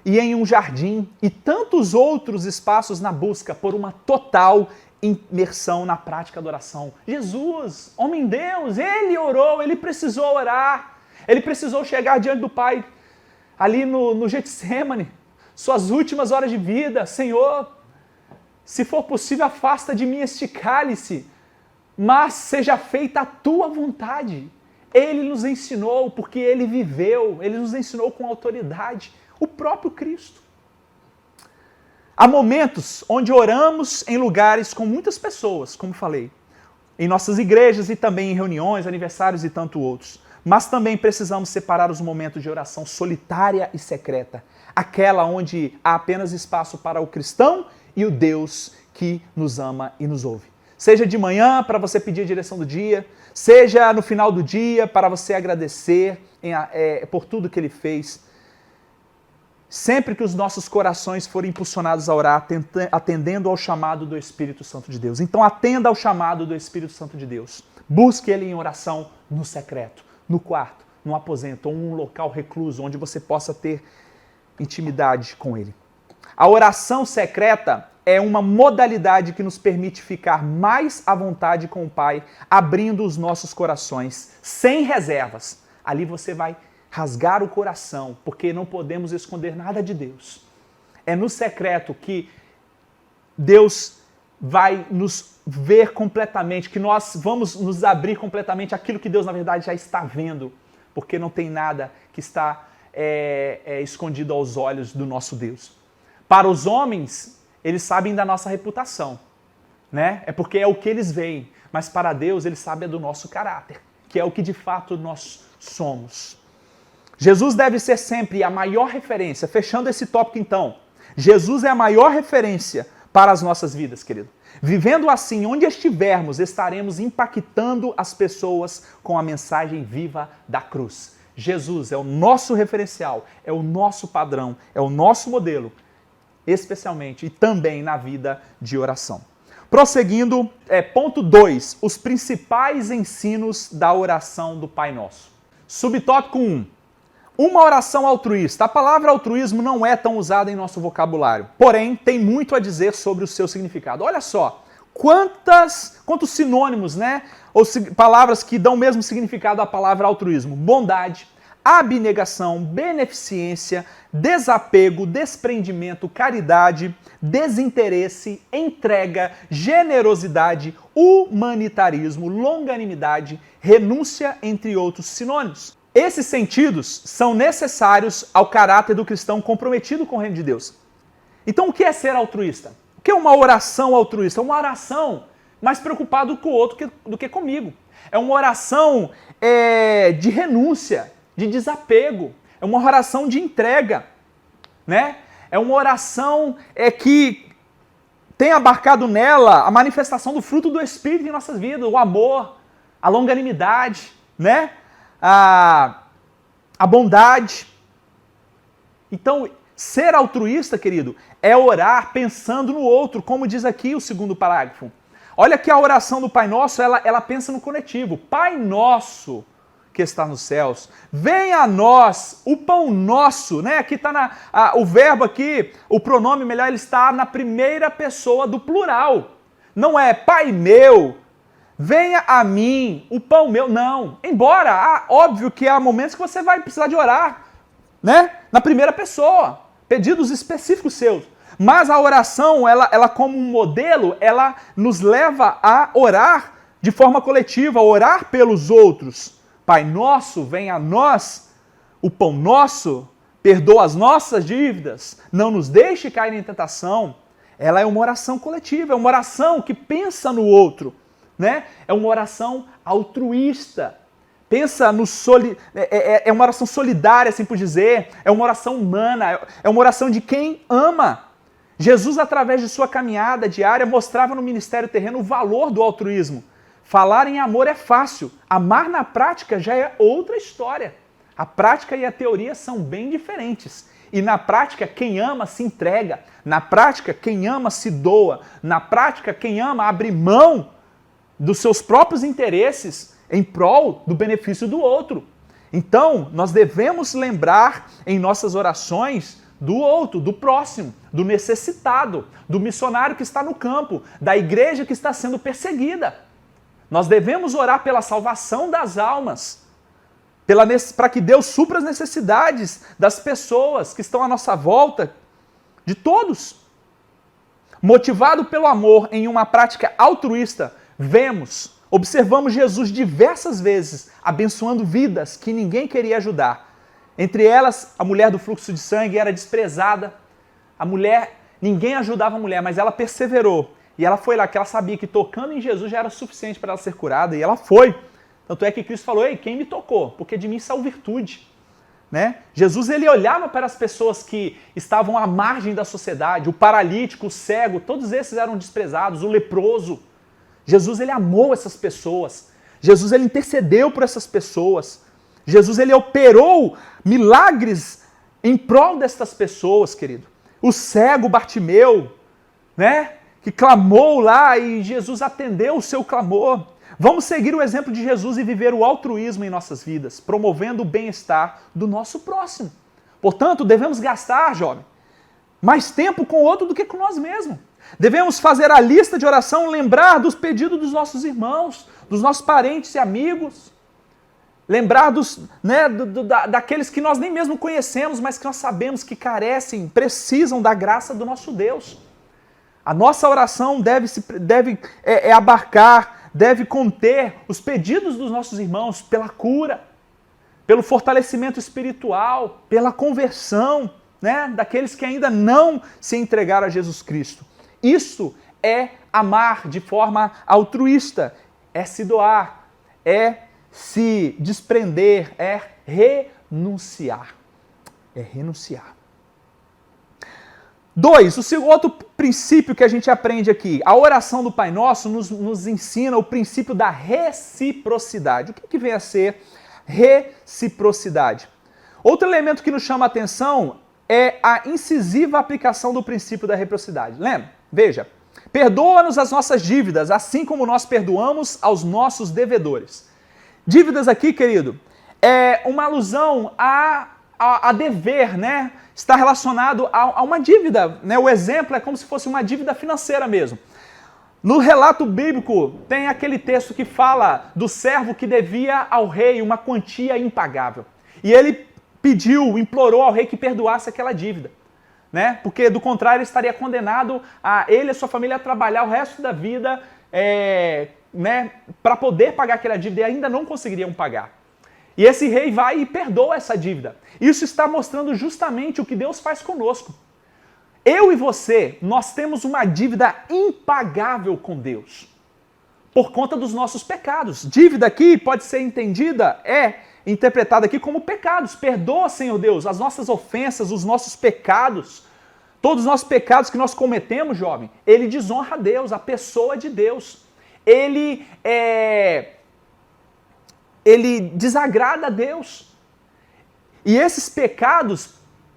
[SPEAKER 1] e em um jardim, e tantos outros espaços na busca por uma total imersão na prática da oração. Jesus, homem Deus, Ele orou, Ele precisou orar, Ele precisou chegar diante do Pai, ali no Getsêmani, suas últimas horas de vida. Senhor, se for possível, afasta de mim este cálice, mas seja feita a Tua vontade. Ele nos ensinou, porque Ele viveu, Ele nos ensinou com autoridade, o próprio Cristo. Há momentos onde oramos em lugares com muitas pessoas, como falei, em nossas igrejas e também em reuniões, aniversários e tanto outros. Mas também precisamos separar os momentos de oração solitária e secreta, aquela onde há apenas espaço para o cristão e o Deus que nos ama e nos ouve. Seja de manhã para você pedir a direção do dia, seja no final do dia para você agradecer por tudo que Ele fez. Sempre que os nossos corações forem impulsionados a orar, atendendo ao chamado do Espírito Santo de Deus. Então atenda ao chamado do Espírito Santo de Deus. Busque Ele em oração no secreto, no quarto, no aposento ou um local recluso onde você possa ter intimidade com Ele. A oração secreta é uma modalidade que nos permite ficar mais à vontade com o Pai, abrindo os nossos corações, sem reservas. Ali você vai rasgar o coração, porque não podemos esconder nada de Deus. É no secreto que Deus vai nos ver completamente, que nós vamos nos abrir completamente aquilo que Deus, na verdade, já está vendo, porque não tem nada que está escondido aos olhos do nosso Deus. Para os homens, eles sabem da nossa reputação, né? É porque é o que eles veem, mas para Deus, Ele sabe do nosso caráter, que é o que de fato nós somos. Jesus deve ser sempre a maior referência. Fechando esse tópico então, Jesus é a maior referência para as nossas vidas, querido. Vivendo assim, onde estivermos, estaremos impactando as pessoas com a mensagem viva da cruz. Jesus é o nosso referencial, é o nosso padrão, é o nosso modelo, especialmente e também na vida de oração. Prosseguindo, ponto 2, os principais ensinos da oração do Pai Nosso. Subtópico 1. Uma oração altruísta. A palavra altruísmo não é tão usada em nosso vocabulário, porém tem muito a dizer sobre o seu significado. Olha só, quantos sinônimos, né? Ou palavras que dão o mesmo significado à palavra altruísmo. Bondade, abnegação, beneficência, desapego, desprendimento, caridade, desinteresse, entrega, generosidade, humanitarismo, longanimidade, renúncia, entre outros sinônimos. Esses sentidos são necessários ao caráter do cristão comprometido com o reino de Deus. Então, o que é ser altruísta? O que é uma oração altruísta? Uma oração mais preocupada com o outro do que comigo. É uma oração de renúncia, de desapego. É uma oração de entrega, né? É uma oração que tem abarcado nela a manifestação do fruto do Espírito em nossas vidas, o amor, a longanimidade, né? A bondade. Então, ser altruísta, querido, é orar pensando no outro, como diz aqui o segundo parágrafo. Olha que a oração do Pai Nosso, ela pensa no coletivo. Pai Nosso que está nos céus, venha a nós o pão nosso, né? Aqui está o verbo aqui, o pronome melhor, ele está na primeira pessoa do plural. Não é Pai meu, venha a mim o pão meu, não. Embora, óbvio que há momentos que você vai precisar de orar, né? Na primeira pessoa, pedidos específicos seus. Mas a oração, ela como um modelo, ela nos leva a orar de forma coletiva, a orar pelos outros. Pai nosso, venha a nós o pão nosso, perdoa as nossas dívidas, não nos deixe cair em tentação. Ela é uma oração coletiva, é uma oração que pensa no outro, né? É uma oração altruísta. Pensa no é uma oração solidária, assim por dizer, é uma oração humana, é uma oração de quem ama. Jesus, através de sua caminhada diária, mostrava no ministério terreno o valor do altruísmo. Falar em amor é fácil, amar na prática já é outra história. A prática e a teoria são bem diferentes. E na prática, quem ama se entrega. Na prática, quem ama se doa. Na prática, quem ama abre mão dos seus próprios interesses em prol do benefício do outro. Então, nós devemos lembrar em nossas orações do outro, do próximo, do necessitado, do missionário que está no campo, da igreja que está sendo perseguida. Nós devemos orar pela salvação das almas, para que Deus supra as necessidades das pessoas que estão à nossa volta, de todos. Motivado pelo amor em uma prática altruísta, observamos Jesus diversas vezes abençoando vidas que ninguém queria ajudar. Entre elas, a mulher do fluxo de sangue era desprezada. Ninguém ajudava a mulher, mas ela perseverou. E ela foi lá, que ela sabia que tocando em Jesus já era suficiente para ela ser curada, e ela foi. Tanto é que Cristo falou, ei, quem me tocou? Porque de mim saiu virtude. Né? Jesus, ele olhava para as pessoas que estavam à margem da sociedade, o paralítico, o cego, todos esses eram desprezados, o leproso. Jesus, ele amou essas pessoas. Jesus, ele intercedeu por essas pessoas. Jesus, ele operou milagres em prol destas pessoas, querido. O cego Bartimeu, né? Que clamou lá e Jesus atendeu o seu clamor. Vamos seguir o exemplo de Jesus e viver o altruísmo em nossas vidas, promovendo o bem-estar do nosso próximo. Portanto, devemos gastar, jovem, mais tempo com o outro do que com nós mesmos. Devemos fazer a lista de oração, lembrar dos pedidos dos nossos irmãos, dos nossos parentes e amigos. Lembrar daqueles que nós nem mesmo conhecemos, mas que nós sabemos que carecem, precisam da graça do nosso Deus. A nossa oração deve abarcar, deve conter os pedidos dos nossos irmãos pela cura, pelo fortalecimento espiritual, pela conversão, né, daqueles que ainda não se entregaram a Jesus Cristo. Isso é amar de forma altruísta, é se doar, é se desprender, é renunciar. É renunciar. 2, o outro princípio que a gente aprende aqui, a oração do Pai Nosso nos ensina o princípio da reciprocidade. O que vem a ser reciprocidade? Outro elemento que nos chama a atenção é a incisiva aplicação do princípio da reciprocidade. Lembra? Veja, perdoa-nos as nossas dívidas, assim como nós perdoamos aos nossos devedores. Dívidas aqui, querido, é uma alusão a dever, né? Está relacionado a uma dívida, né? O exemplo é como se fosse uma dívida financeira mesmo. No relato bíblico tem aquele texto que fala do servo que devia ao rei uma quantia impagável. E ele pediu, implorou ao rei que perdoasse aquela dívida, né? Porque do contrário ele estaria condenado a ele e a sua família a trabalhar o resto da vida, né, para poder pagar aquela dívida e ainda não conseguiriam pagar. E esse rei vai e perdoa essa dívida. Isso está mostrando justamente o que Deus faz conosco. Eu e você, nós temos uma dívida impagável com Deus, por conta dos nossos pecados. Dívida aqui pode ser interpretada aqui como pecados. Perdoa, Senhor Deus, as nossas ofensas, os nossos pecados, todos os nossos pecados que nós cometemos, jovem. Ele desonra a Deus, a pessoa de Deus. Ele desagrada a Deus. E esses pecados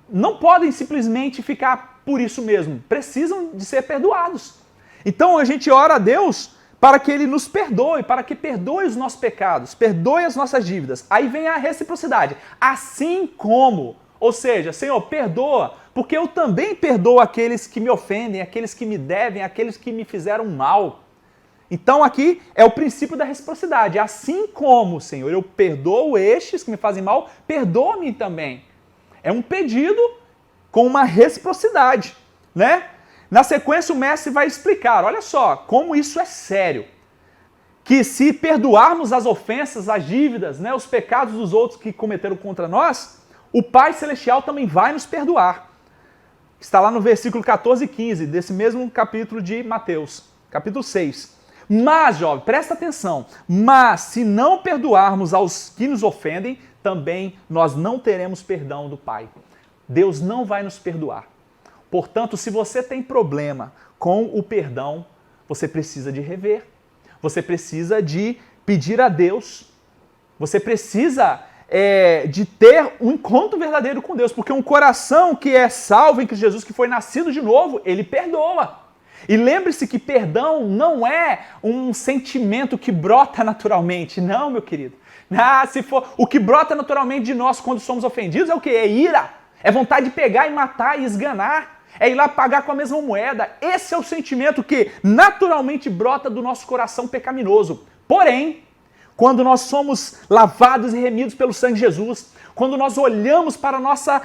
[SPEAKER 1] não podem simplesmente ficar por isso mesmo. Precisam de ser perdoados. Então a gente ora a Deus para que Ele nos perdoe, para que perdoe os nossos pecados, perdoe as nossas dívidas. Aí vem a reciprocidade. Assim como, ou seja, Senhor, perdoa, porque eu também perdoo aqueles que me ofendem, aqueles que me devem, aqueles que me fizeram mal. Então aqui é o princípio da reciprocidade. Assim como, Senhor, eu perdoo estes que me fazem mal, perdoa-me também. É um pedido com uma reciprocidade, né? Na sequência o mestre vai explicar, olha só, como isso é sério. Que se perdoarmos as ofensas, as dívidas, né, os pecados dos outros que cometeram contra nós, o Pai Celestial também vai nos perdoar. Está lá no versículo 14 e 15 desse mesmo capítulo de Mateus, capítulo 6. Mas, jovem, presta atenção, mas se não perdoarmos aos que nos ofendem, também nós não teremos perdão do Pai. Deus não vai nos perdoar. Portanto, se você tem problema com o perdão, você precisa de rever. Você precisa de pedir a Deus. Você precisa de ter um encontro verdadeiro com Deus. Porque um coração que é salvo em Cristo Jesus, que foi nascido de novo, ele perdoa. E lembre-se que perdão não é um sentimento que brota naturalmente. Não, meu querido. Se for o que brota naturalmente de nós quando somos ofendidos é o quê? É ira. É vontade de pegar e matar e esganar. É ir lá pagar com a mesma moeda. Esse é o sentimento que naturalmente brota do nosso coração pecaminoso. Porém, quando nós somos lavados e remidos pelo sangue de Jesus, quando nós olhamos para a nossa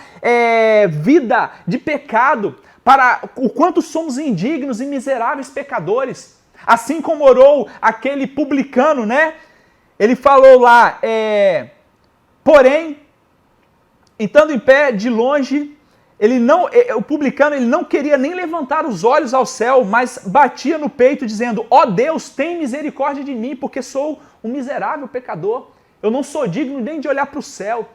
[SPEAKER 1] vida de pecado, para o quanto somos indignos e miseráveis pecadores, assim como orou aquele publicano, né? Ele falou lá, porém, estando em pé de longe, o publicano ele não queria nem levantar os olhos ao céu, mas batia no peito dizendo, ó Deus, tem misericórdia de mim, porque sou um miserável pecador. Eu não sou digno nem de olhar para o céu.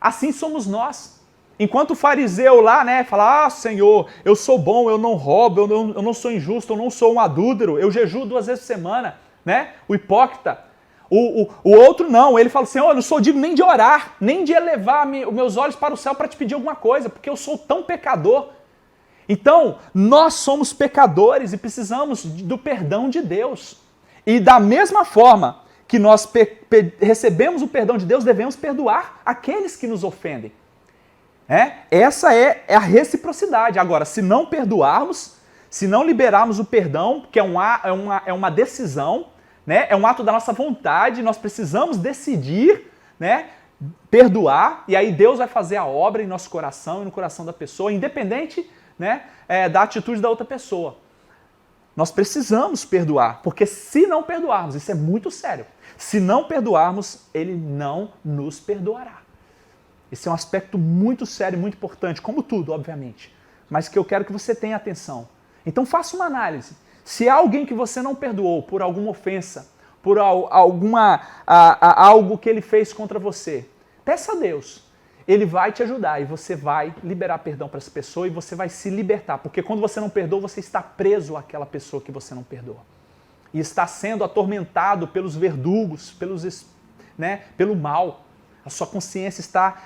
[SPEAKER 1] Assim somos nós. Enquanto o fariseu lá, né, fala, Senhor, eu sou bom, eu não roubo, eu não sou injusto, eu não sou um adúltero, eu jejuo 2 vezes por semana, né? O hipócrita. O outro não, ele fala, Senhor, eu não sou digno nem de orar, nem de elevar os meus olhos para o céu para te pedir alguma coisa, porque eu sou tão pecador. Então, nós somos pecadores e precisamos do perdão de Deus. E da mesma forma que nós recebemos o perdão de Deus, devemos perdoar aqueles que nos ofendem. Essa é a reciprocidade. Agora, se não perdoarmos, se não liberarmos o perdão, que é uma decisão, né? É um ato da nossa vontade, nós precisamos decidir, né? Perdoar, e aí Deus vai fazer a obra em nosso coração e no coração da pessoa, independente, né, da atitude da outra pessoa. Nós precisamos perdoar, porque se não perdoarmos, isso é muito sério, se não perdoarmos, Ele não nos perdoará. Esse é um aspecto muito sério, muito importante, como tudo, obviamente, mas que eu quero que você tenha atenção. Então faça uma análise. Se há alguém que você não perdoou por alguma ofensa, por algo que ele fez contra você, peça a Deus. Ele vai te ajudar e você vai liberar perdão para essa pessoa e você vai se libertar. Porque quando você não perdoa, você está preso àquela pessoa que você não perdoa. E está sendo atormentado pelos verdugos, pelo mal. A sua consciência está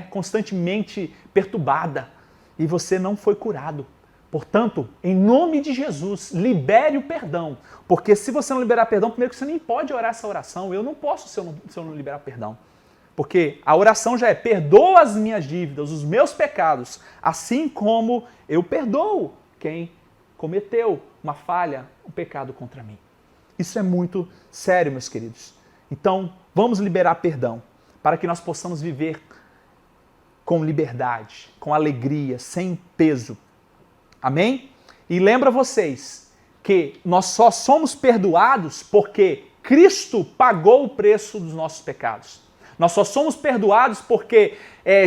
[SPEAKER 1] constantemente perturbada e você não foi curado. Portanto, em nome de Jesus, libere o perdão. Porque se você não liberar perdão, primeiro que você nem pode orar essa oração. Eu não posso se eu não liberar perdão. Porque a oração já é: perdoa as minhas dívidas, os meus pecados, assim como eu perdoo quem cometeu uma falha, um pecado contra mim. Isso é muito sério, meus queridos. Então, vamos liberar perdão para que nós possamos viver com liberdade, com alegria, sem peso. Amém? E lembra vocês que nós só somos perdoados porque Cristo pagou o preço dos nossos pecados. Nós só somos perdoados porque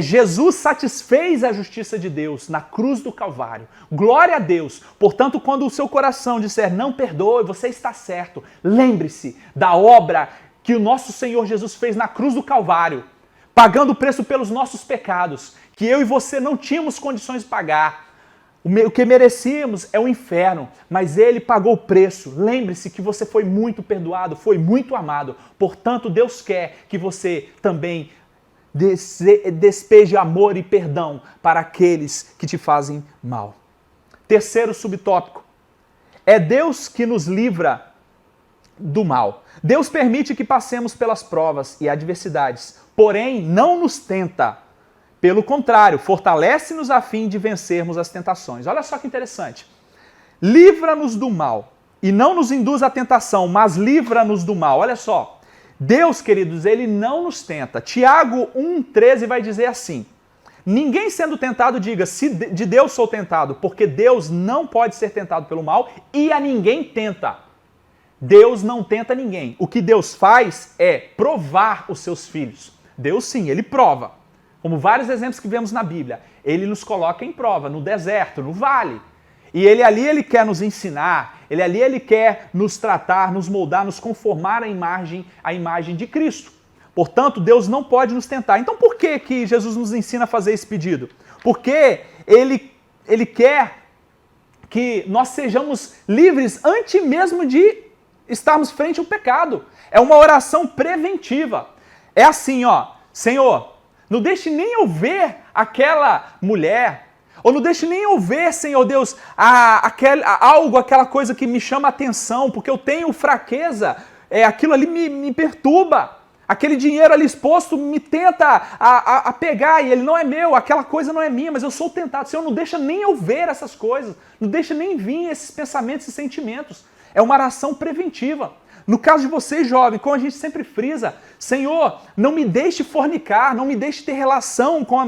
[SPEAKER 1] Jesus satisfez a justiça de Deus na cruz do Calvário. Glória a Deus! Portanto, quando o seu coração disser não perdoe, você está certo. Lembre-se da obra que o nosso Senhor Jesus fez na cruz do Calvário, pagando o preço pelos nossos pecados, que eu e você não tínhamos condições de pagar. O que merecíamos é o inferno, mas ele pagou o preço. Lembre-se que você foi muito perdoado, foi muito amado. Portanto, Deus quer que você também despeje amor e perdão para aqueles que te fazem mal. Terceiro subtópico. É Deus que nos livra do mal. Deus permite que passemos pelas provas e adversidades, porém não nos tenta. Pelo contrário, fortalece-nos a fim de vencermos as tentações. Olha só que interessante. Livra-nos do mal e não nos induz à tentação, mas livra-nos do mal. Olha só. Deus, queridos, ele não nos tenta. Tiago 1,13 vai dizer assim: ninguém sendo tentado diga, se de Deus sou tentado, porque Deus não pode ser tentado pelo mal e a ninguém tenta. Deus não tenta ninguém. O que Deus faz é provar os seus filhos. Deus sim, ele prova. Como vários exemplos que vemos na Bíblia, ele nos coloca em prova, no deserto, no vale. E ele quer nos ensinar, ele quer nos tratar, nos moldar, nos conformar à imagem de Cristo. Portanto, Deus não pode nos tentar. Então por que Jesus nos ensina a fazer esse pedido? Porque ele quer que nós sejamos livres antes mesmo de estarmos frente ao pecado. É uma oração preventiva. É assim, Senhor, não deixe nem eu ver aquela mulher, ou não deixe nem eu ver, Senhor Deus, aquela coisa que me chama a atenção, porque eu tenho fraqueza, aquilo ali me perturba. Aquele dinheiro ali exposto me tenta a pegar e ele não é meu, aquela coisa não é minha, mas eu sou tentado. Senhor, não deixa nem eu ver essas coisas, não deixa nem vir esses pensamentos e sentimentos. É uma oração preventiva. No caso de vocês, jovens, como a gente sempre frisa, Senhor, não me deixe fornicar, não me deixe ter relação com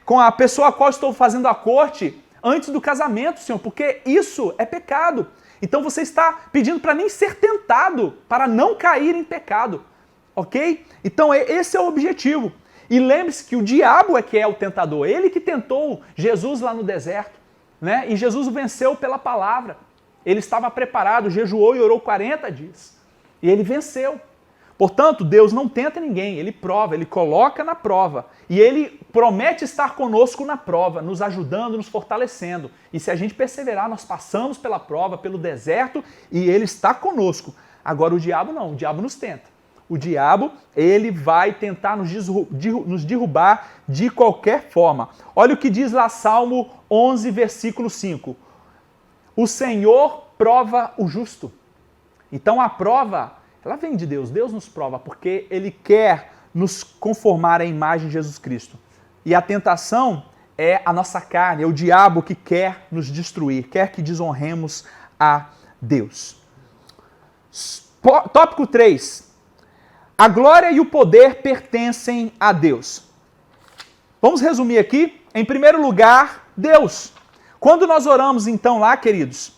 [SPEAKER 1] com a pessoa a qual estou fazendo a corte antes do casamento, Senhor, porque isso é pecado. Então você está pedindo para nem ser tentado, para não cair em pecado, ok? Então esse é o objetivo. E lembre-se que o diabo é que é o tentador, ele que tentou Jesus lá no deserto, né? E Jesus o venceu pela palavra. Ele estava preparado, jejuou e orou 40 dias. E ele venceu. Portanto, Deus não tenta ninguém, ele prova, ele coloca na prova. E ele promete estar conosco na prova, nos ajudando, nos fortalecendo. E se a gente perseverar, nós passamos pela prova, pelo deserto, e ele está conosco. Agora o diabo não, o diabo nos tenta. O diabo, ele vai tentar nos derrubar de qualquer forma. Olha o que diz lá Salmo 11, versículo 5. O Senhor prova o justo. Então a prova, ela vem de Deus. Deus nos prova porque ele quer nos conformar à imagem de Jesus Cristo. E a tentação é a nossa carne, é o diabo que quer nos destruir, quer que desonremos a Deus. Tópico 3. A glória e o poder pertencem a Deus. Vamos resumir aqui. Em primeiro lugar, Deus. Quando nós oramos então lá, queridos,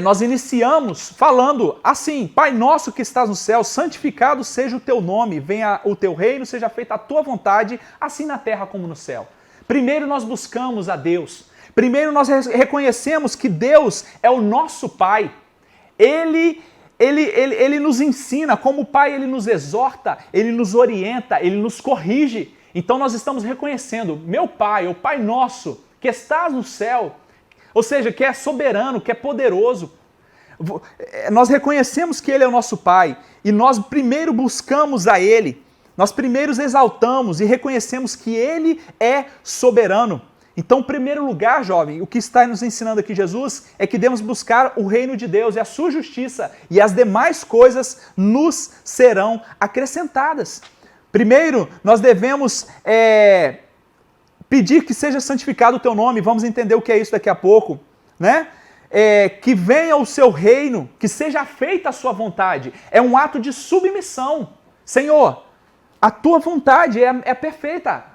[SPEAKER 1] nós iniciamos falando assim: Pai nosso que estás no céu, santificado seja o teu nome, venha o teu reino, seja feita a tua vontade, assim na terra como no céu. Primeiro nós buscamos a Deus. Primeiro nós reconhecemos que Deus é o nosso Pai. Ele nos ensina, como Pai ele nos exorta, ele nos orienta, ele nos corrige. Então nós estamos reconhecendo, meu Pai, o Pai nosso, que estás no céu, ou seja, que é soberano, que é poderoso. Nós reconhecemos que Ele é o nosso Pai e nós primeiro buscamos a Ele, nós primeiro exaltamos e reconhecemos que Ele é soberano. Então, em primeiro lugar, jovem, o que está nos ensinando aqui Jesus é que devemos buscar o reino de Deus e a sua justiça, e as demais coisas nos serão acrescentadas. Primeiro, nós devemos pedir que seja santificado o teu nome, vamos entender o que é isso daqui a pouco, né? Que venha o seu reino, que seja feita a sua vontade. É um ato de submissão. Senhor, a tua vontade é perfeita.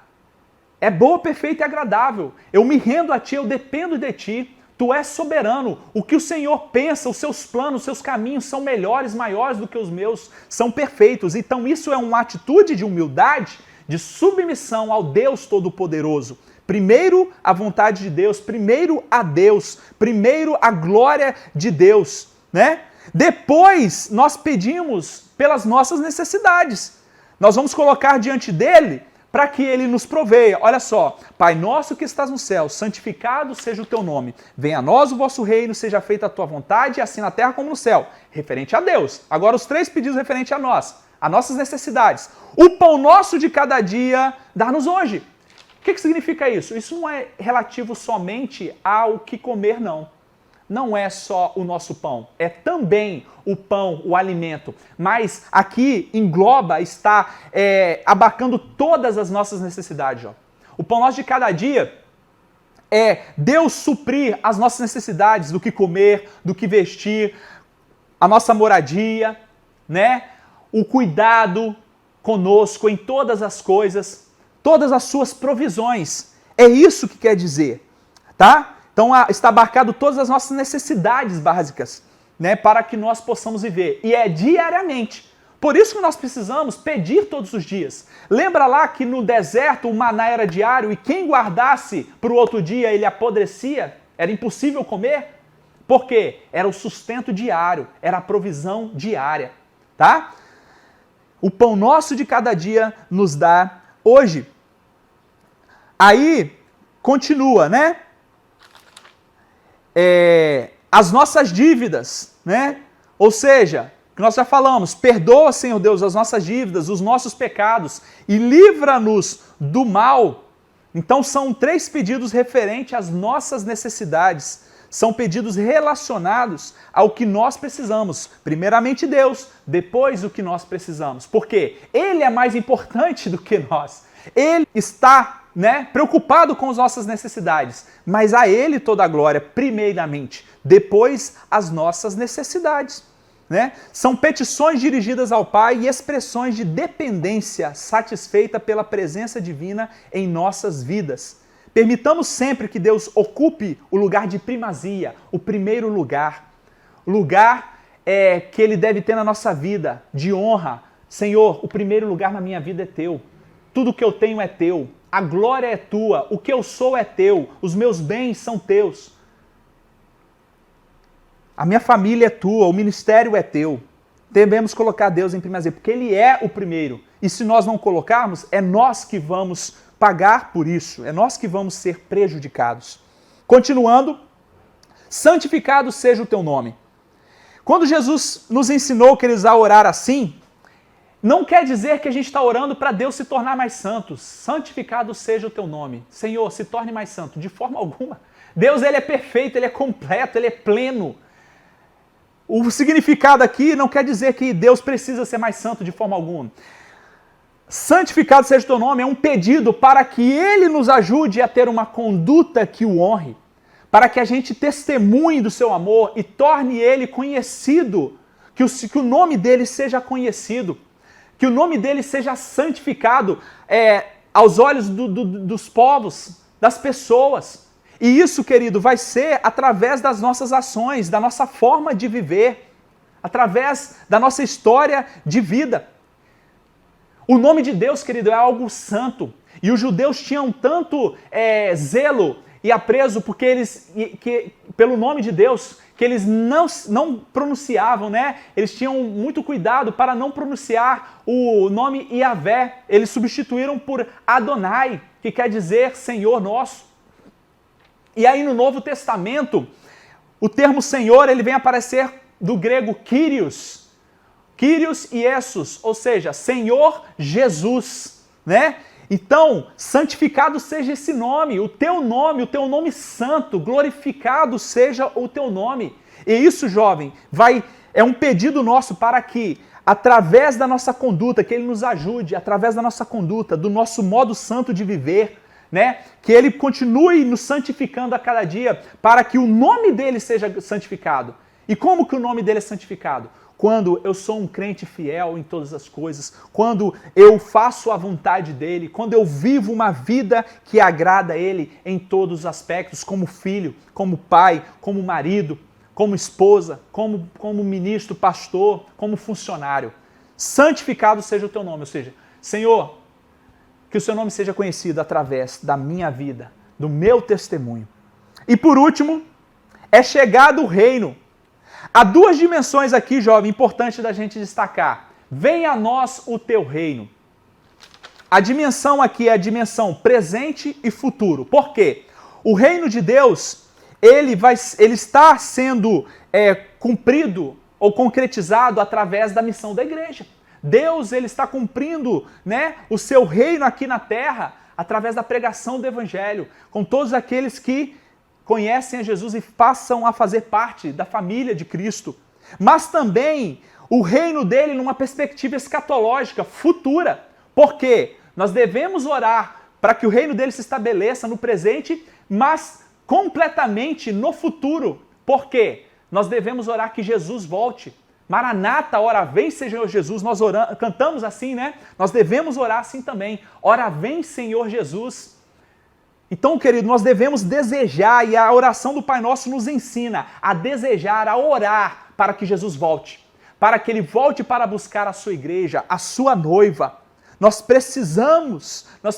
[SPEAKER 1] É boa, perfeita e agradável. Eu me rendo a ti, eu dependo de ti. Tu és soberano. O que o Senhor pensa, os seus planos, os seus caminhos são melhores, maiores do que os meus, são perfeitos. Então isso é uma atitude de humildade, de submissão ao Deus Todo-Poderoso. Primeiro a vontade de Deus, primeiro a Deus, primeiro a glória de Deus, né? Depois nós pedimos pelas nossas necessidades. Nós vamos colocar diante dele para que ele nos proveia. Olha só, Pai nosso que estás no céu, santificado seja o teu nome. Venha a nós o vosso reino, seja feita a tua vontade, assim na terra como no céu. Referente a Deus. Agora os 3 pedidos referentes a nós, a nossas necessidades. O pão nosso de cada dia, dá-nos hoje. O que significa isso? Isso não é relativo somente ao que comer, não. Não é só o nosso pão, é também o pão, o alimento. Mas aqui engloba, está abarcando todas as nossas necessidades. Ó. O pão nosso de cada dia é Deus suprir as nossas necessidades do que comer, do que vestir, a nossa moradia, né? O cuidado conosco em todas as coisas, todas as suas provisões. É isso que quer dizer, tá? Então está abarcado todas as nossas necessidades básicas, né, para que nós possamos viver. E é diariamente. Por isso que nós precisamos pedir todos os dias. Lembra lá que no deserto o maná era diário e quem guardasse para o outro dia ele apodrecia? Era impossível comer? Por quê? Era o sustento diário, era a provisão diária, tá? O pão nosso de cada dia nos dá hoje. Aí, continua, né? As nossas dívidas, né? Ou seja, que nós já falamos, perdoa, Senhor Deus, as nossas dívidas, os nossos pecados e livra-nos do mal. Então são 3 pedidos referentes às nossas necessidades. São pedidos relacionados ao que nós precisamos. Primeiramente Deus, depois o que nós precisamos. Porque Ele é mais importante do que nós. Ele está, né, preocupado com as nossas necessidades, mas a Ele toda a glória, primeiramente, depois as nossas necessidades. Né? São petições dirigidas ao Pai e expressões de dependência satisfeita pela presença divina em nossas vidas. Permitamos sempre que Deus ocupe o lugar de primazia, o primeiro lugar. O lugar que Ele deve ter na nossa vida, de honra. Senhor, o primeiro lugar na minha vida é Teu. Tudo que eu tenho é Teu. A glória é Tua. O que eu sou é Teu. Os meus bens são Teus. A minha família é Tua. O ministério é Teu. Devemos colocar Deus em primazia, porque Ele é o primeiro. E se nós não colocarmos, é nós que vamos pagar por isso. É nós que vamos ser prejudicados. Continuando, santificado seja o Teu nome. Quando Jesus nos ensinou, queridos, a orar assim, não quer dizer que a gente está orando para Deus se tornar mais santo. Santificado seja o Teu nome. Senhor, se torne mais santo. De forma alguma. Deus, Ele é perfeito, Ele é completo, Ele é pleno. O significado aqui não quer dizer que Deus precisa ser mais santo de forma alguma. Santificado seja o Teu nome é um pedido para que Ele nos ajude a ter uma conduta que o honre. Para que a gente testemunhe do Seu amor e torne Ele conhecido. Que o nome dEle seja conhecido. Que o nome dEle seja santificado aos olhos dos povos, das pessoas. E isso, querido, vai ser através das nossas ações, da nossa forma de viver, através da nossa história de vida. O nome de Deus, querido, é algo santo. E os judeus tinham tanto zelo ia preso porque pelo nome de Deus, que eles não pronunciavam, né? Eles tinham muito cuidado para não pronunciar o nome Yahvé. Eles substituíram por Adonai, que quer dizer Senhor nosso. E aí no Novo Testamento, o termo Senhor, ele vem aparecer do grego Kyrios. Kyrios e Jesus, ou seja, Senhor Jesus, né? Então, santificado seja esse nome, o teu nome santo, glorificado seja o teu nome. E isso, jovem, é um pedido nosso para que, através da nossa conduta, que Ele nos ajude, através da nossa conduta, do nosso modo santo de viver, né? Que Ele continue nos santificando a cada dia, para que o nome dEle seja santificado. E como que o nome dEle é santificado? Quando eu sou um crente fiel em todas as coisas, quando eu faço a vontade dEle, quando eu vivo uma vida que agrada a Ele em todos os aspectos, como filho, como pai, como marido, como esposa, como ministro, pastor, como funcionário. Santificado seja o teu nome, ou seja, Senhor, que o seu nome seja conhecido através da minha vida, do meu testemunho. E por último, é chegado o reino. Há duas dimensões aqui, jovem, importante da gente destacar. Venha a nós o teu reino. A dimensão aqui é a dimensão presente e futuro. Por quê? O reino de Deus, ele está sendo cumprido ou concretizado através da missão da igreja. Deus, ele está cumprindo, né, o seu reino aqui na terra através da pregação do evangelho, com todos aqueles que conhecem a Jesus e passam a fazer parte da família de Cristo. Mas também o reino dele numa perspectiva escatológica, futura. Por quê? Nós devemos orar para que o reino dele se estabeleça no presente, mas completamente no futuro. Por quê? Nós devemos orar que Jesus volte. Maranata, ora vem, Senhor Jesus. Nós cantamos assim, né? Nós devemos orar assim também. Ora vem, Senhor Jesus. Então, querido, nós devemos desejar, e a oração do Pai Nosso nos ensina a desejar, a orar para que Jesus volte, para que Ele volte para buscar a sua igreja, a sua noiva. Nós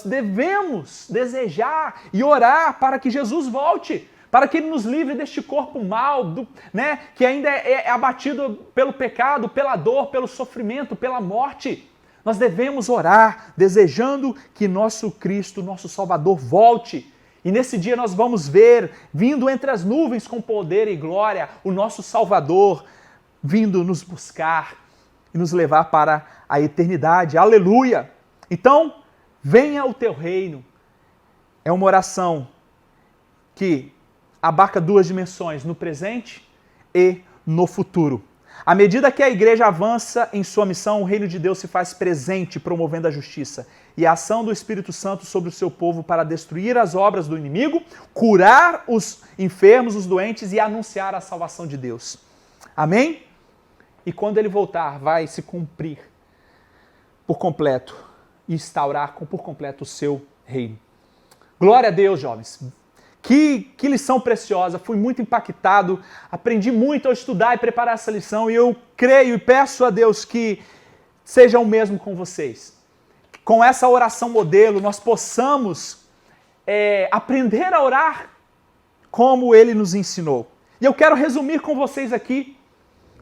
[SPEAKER 1] devemos desejar e orar para que Jesus volte, para que Ele nos livre deste corpo mau, né, que ainda é abatido pelo pecado, pela dor, pelo sofrimento, pela morte. Nós devemos orar, desejando que nosso Cristo, nosso Salvador, volte. E nesse dia nós vamos ver, vindo entre as nuvens com poder e glória, o nosso Salvador, vindo nos buscar e nos levar para a eternidade. Aleluia! Então, venha o teu reino. É uma oração que abarca duas dimensões, no presente e no futuro. À medida que a igreja avança em sua missão, o reino de Deus se faz presente, promovendo a justiça e a ação do Espírito Santo sobre o seu povo para destruir as obras do inimigo, curar os enfermos, os doentes e anunciar a salvação de Deus. Amém? E quando ele voltar, vai se cumprir por completo e instaurar por completo o seu reino. Glória a Deus, jovens! Que lição preciosa, fui muito impactado, aprendi muito ao estudar e preparar essa lição e eu creio e peço a Deus que seja o mesmo com vocês. Com essa oração modelo, nós possamos aprender a orar como Ele nos ensinou. E eu quero resumir com vocês aqui,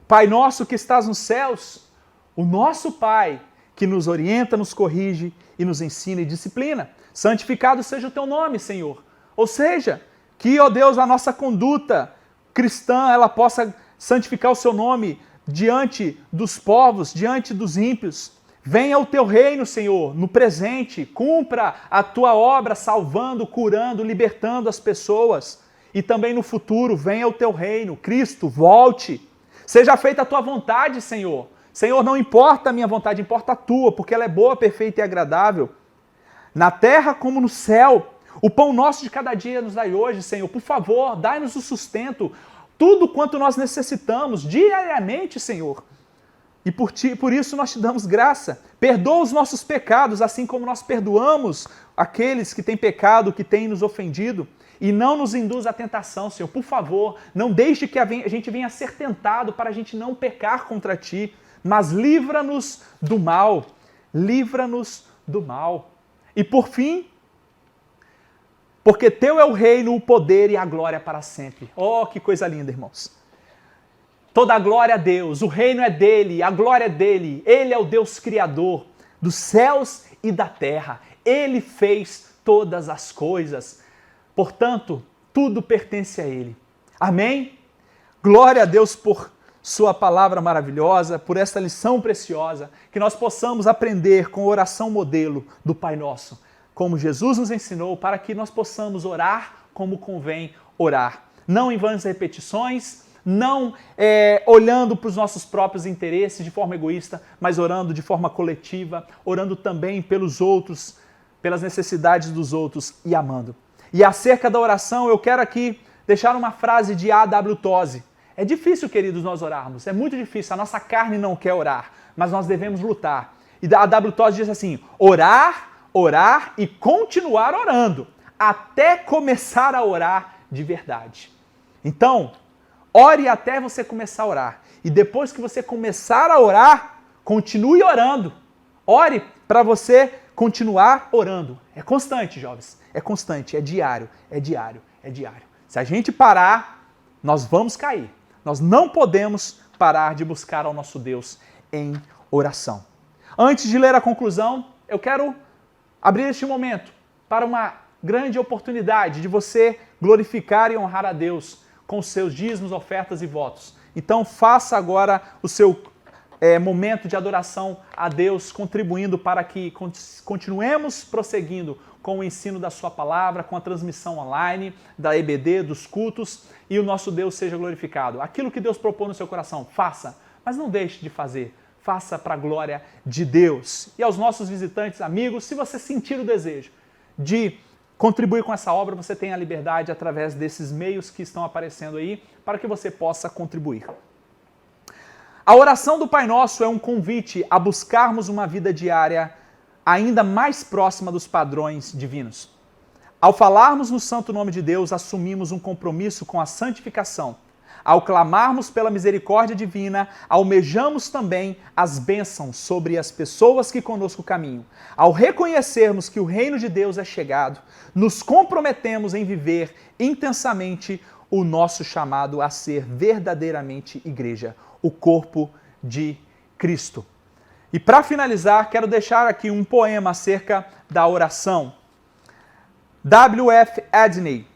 [SPEAKER 1] Pai nosso que estás nos céus, o nosso Pai que nos orienta, nos corrige e nos ensina e disciplina. Santificado seja o teu nome, Senhor. Ou seja, que, ó Deus, a nossa conduta cristã, ela possa santificar o seu nome diante dos povos, diante dos ímpios. Venha o teu reino, Senhor, no presente, cumpra a tua obra salvando, curando, libertando as pessoas. E também no futuro, venha o teu reino. Cristo, volte. Seja feita a tua vontade, Senhor. Senhor, não importa a minha vontade, importa a tua, porque ela é boa, perfeita e agradável. Na terra como no céu. O pão nosso de cada dia nos dai hoje, Senhor. Por favor, dai-nos o sustento, tudo quanto nós necessitamos diariamente, Senhor. E por isso nós te damos graça. Perdoa os nossos pecados, assim como nós perdoamos aqueles que têm pecado, que têm nos ofendido. E não nos induz à tentação, Senhor. Por favor, não deixe que a gente venha a ser tentado para a gente não pecar contra ti. Mas livra-nos do mal. Livra-nos do mal. E por fim, porque teu é o reino, o poder e a glória para sempre. Oh, que coisa linda, irmãos. Toda a glória a Deus, o reino é dele, a glória é dele. Ele é o Deus criador dos céus e da terra. Ele fez todas as coisas. Portanto, tudo pertence a ele. Amém? Glória a Deus por sua palavra maravilhosa, por esta lição preciosa, que nós possamos aprender com a oração modelo do Pai Nosso, como Jesus nos ensinou, para que nós possamos orar como convém orar. Não em vãs repetições, não olhando para os nossos próprios interesses de forma egoísta, mas orando de forma coletiva, orando também pelos outros, pelas necessidades dos outros e amando. E acerca da oração, eu quero aqui deixar uma frase de A.W. Tozer. É difícil, queridos, nós orarmos, é muito difícil, a nossa carne não quer orar, mas nós devemos lutar. E A.W. Tozer diz assim, orar e continuar orando, até começar a orar de verdade. Então, ore até você começar a orar. E depois que você começar a orar, continue orando. Ore para você continuar orando. É constante, jovens. É constante, é diário, é diário, é diário. Se a gente parar, nós vamos cair. Nós não podemos parar de buscar ao nosso Deus em oração. Antes de ler a conclusão, eu quero abrir este momento para uma grande oportunidade de você glorificar e honrar a Deus com os seus dízimos, ofertas e votos. Então faça agora o seu momento de adoração a Deus, contribuindo para que continuemos prosseguindo com o ensino da sua palavra, com a transmissão online, da EBD, dos cultos, e o nosso Deus seja glorificado. Aquilo que Deus propôs no seu coração, faça, mas não deixe de fazer. Faça para a glória de Deus. E aos nossos visitantes, amigos, se você sentir o desejo de contribuir com essa obra, você tem a liberdade através desses meios que estão aparecendo aí, para que você possa contribuir. A oração do Pai Nosso é um convite a buscarmos uma vida diária ainda mais próxima dos padrões divinos. Ao falarmos no santo nome de Deus, assumimos um compromisso com a santificação. Ao clamarmos pela misericórdia divina, almejamos também as bênçãos sobre as pessoas que conosco caminham. Ao reconhecermos que o reino de Deus é chegado, nos comprometemos em viver intensamente o nosso chamado a ser verdadeiramente igreja, o corpo de Cristo. E para finalizar, quero deixar aqui um poema acerca da oração. W.F. Adney,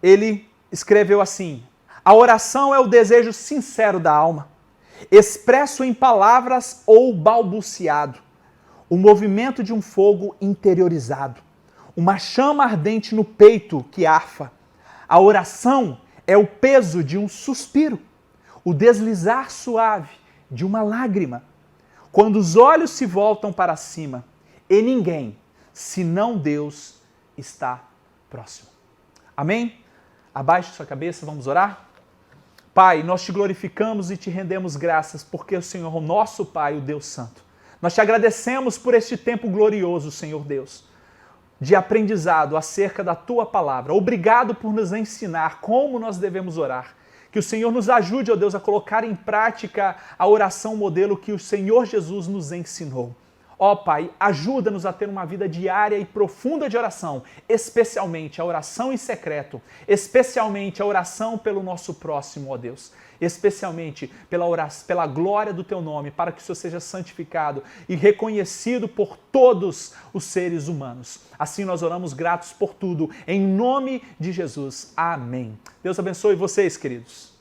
[SPEAKER 1] ele escreveu assim: a oração é o desejo sincero da alma, expresso em palavras ou balbuciado, o movimento de um fogo interiorizado, uma chama ardente no peito que arfa. A oração é o peso de um suspiro, o deslizar suave de uma lágrima, quando os olhos se voltam para cima e ninguém, senão Deus, está próximo. Amém? Abaixe sua cabeça, vamos orar? Pai, nós te glorificamos e te rendemos graças, porque o Senhor, o nosso Pai, o Deus Santo. Nós te agradecemos por este tempo glorioso, Senhor Deus, de aprendizado acerca da Tua palavra. Obrigado por nos ensinar como nós devemos orar. Que o Senhor nos ajude, ó Deus, a colocar em prática a oração modelo que o Senhor Jesus nos ensinou. Ó Pai, ajuda-nos a ter uma vida diária e profunda de oração, especialmente a oração em secreto, especialmente a oração pelo nosso próximo, ó Deus, especialmente pela glória do Teu nome, para que o Senhor seja santificado e reconhecido por todos os seres humanos. Assim nós oramos gratos por tudo, em nome de Jesus. Amém. Deus abençoe vocês, queridos.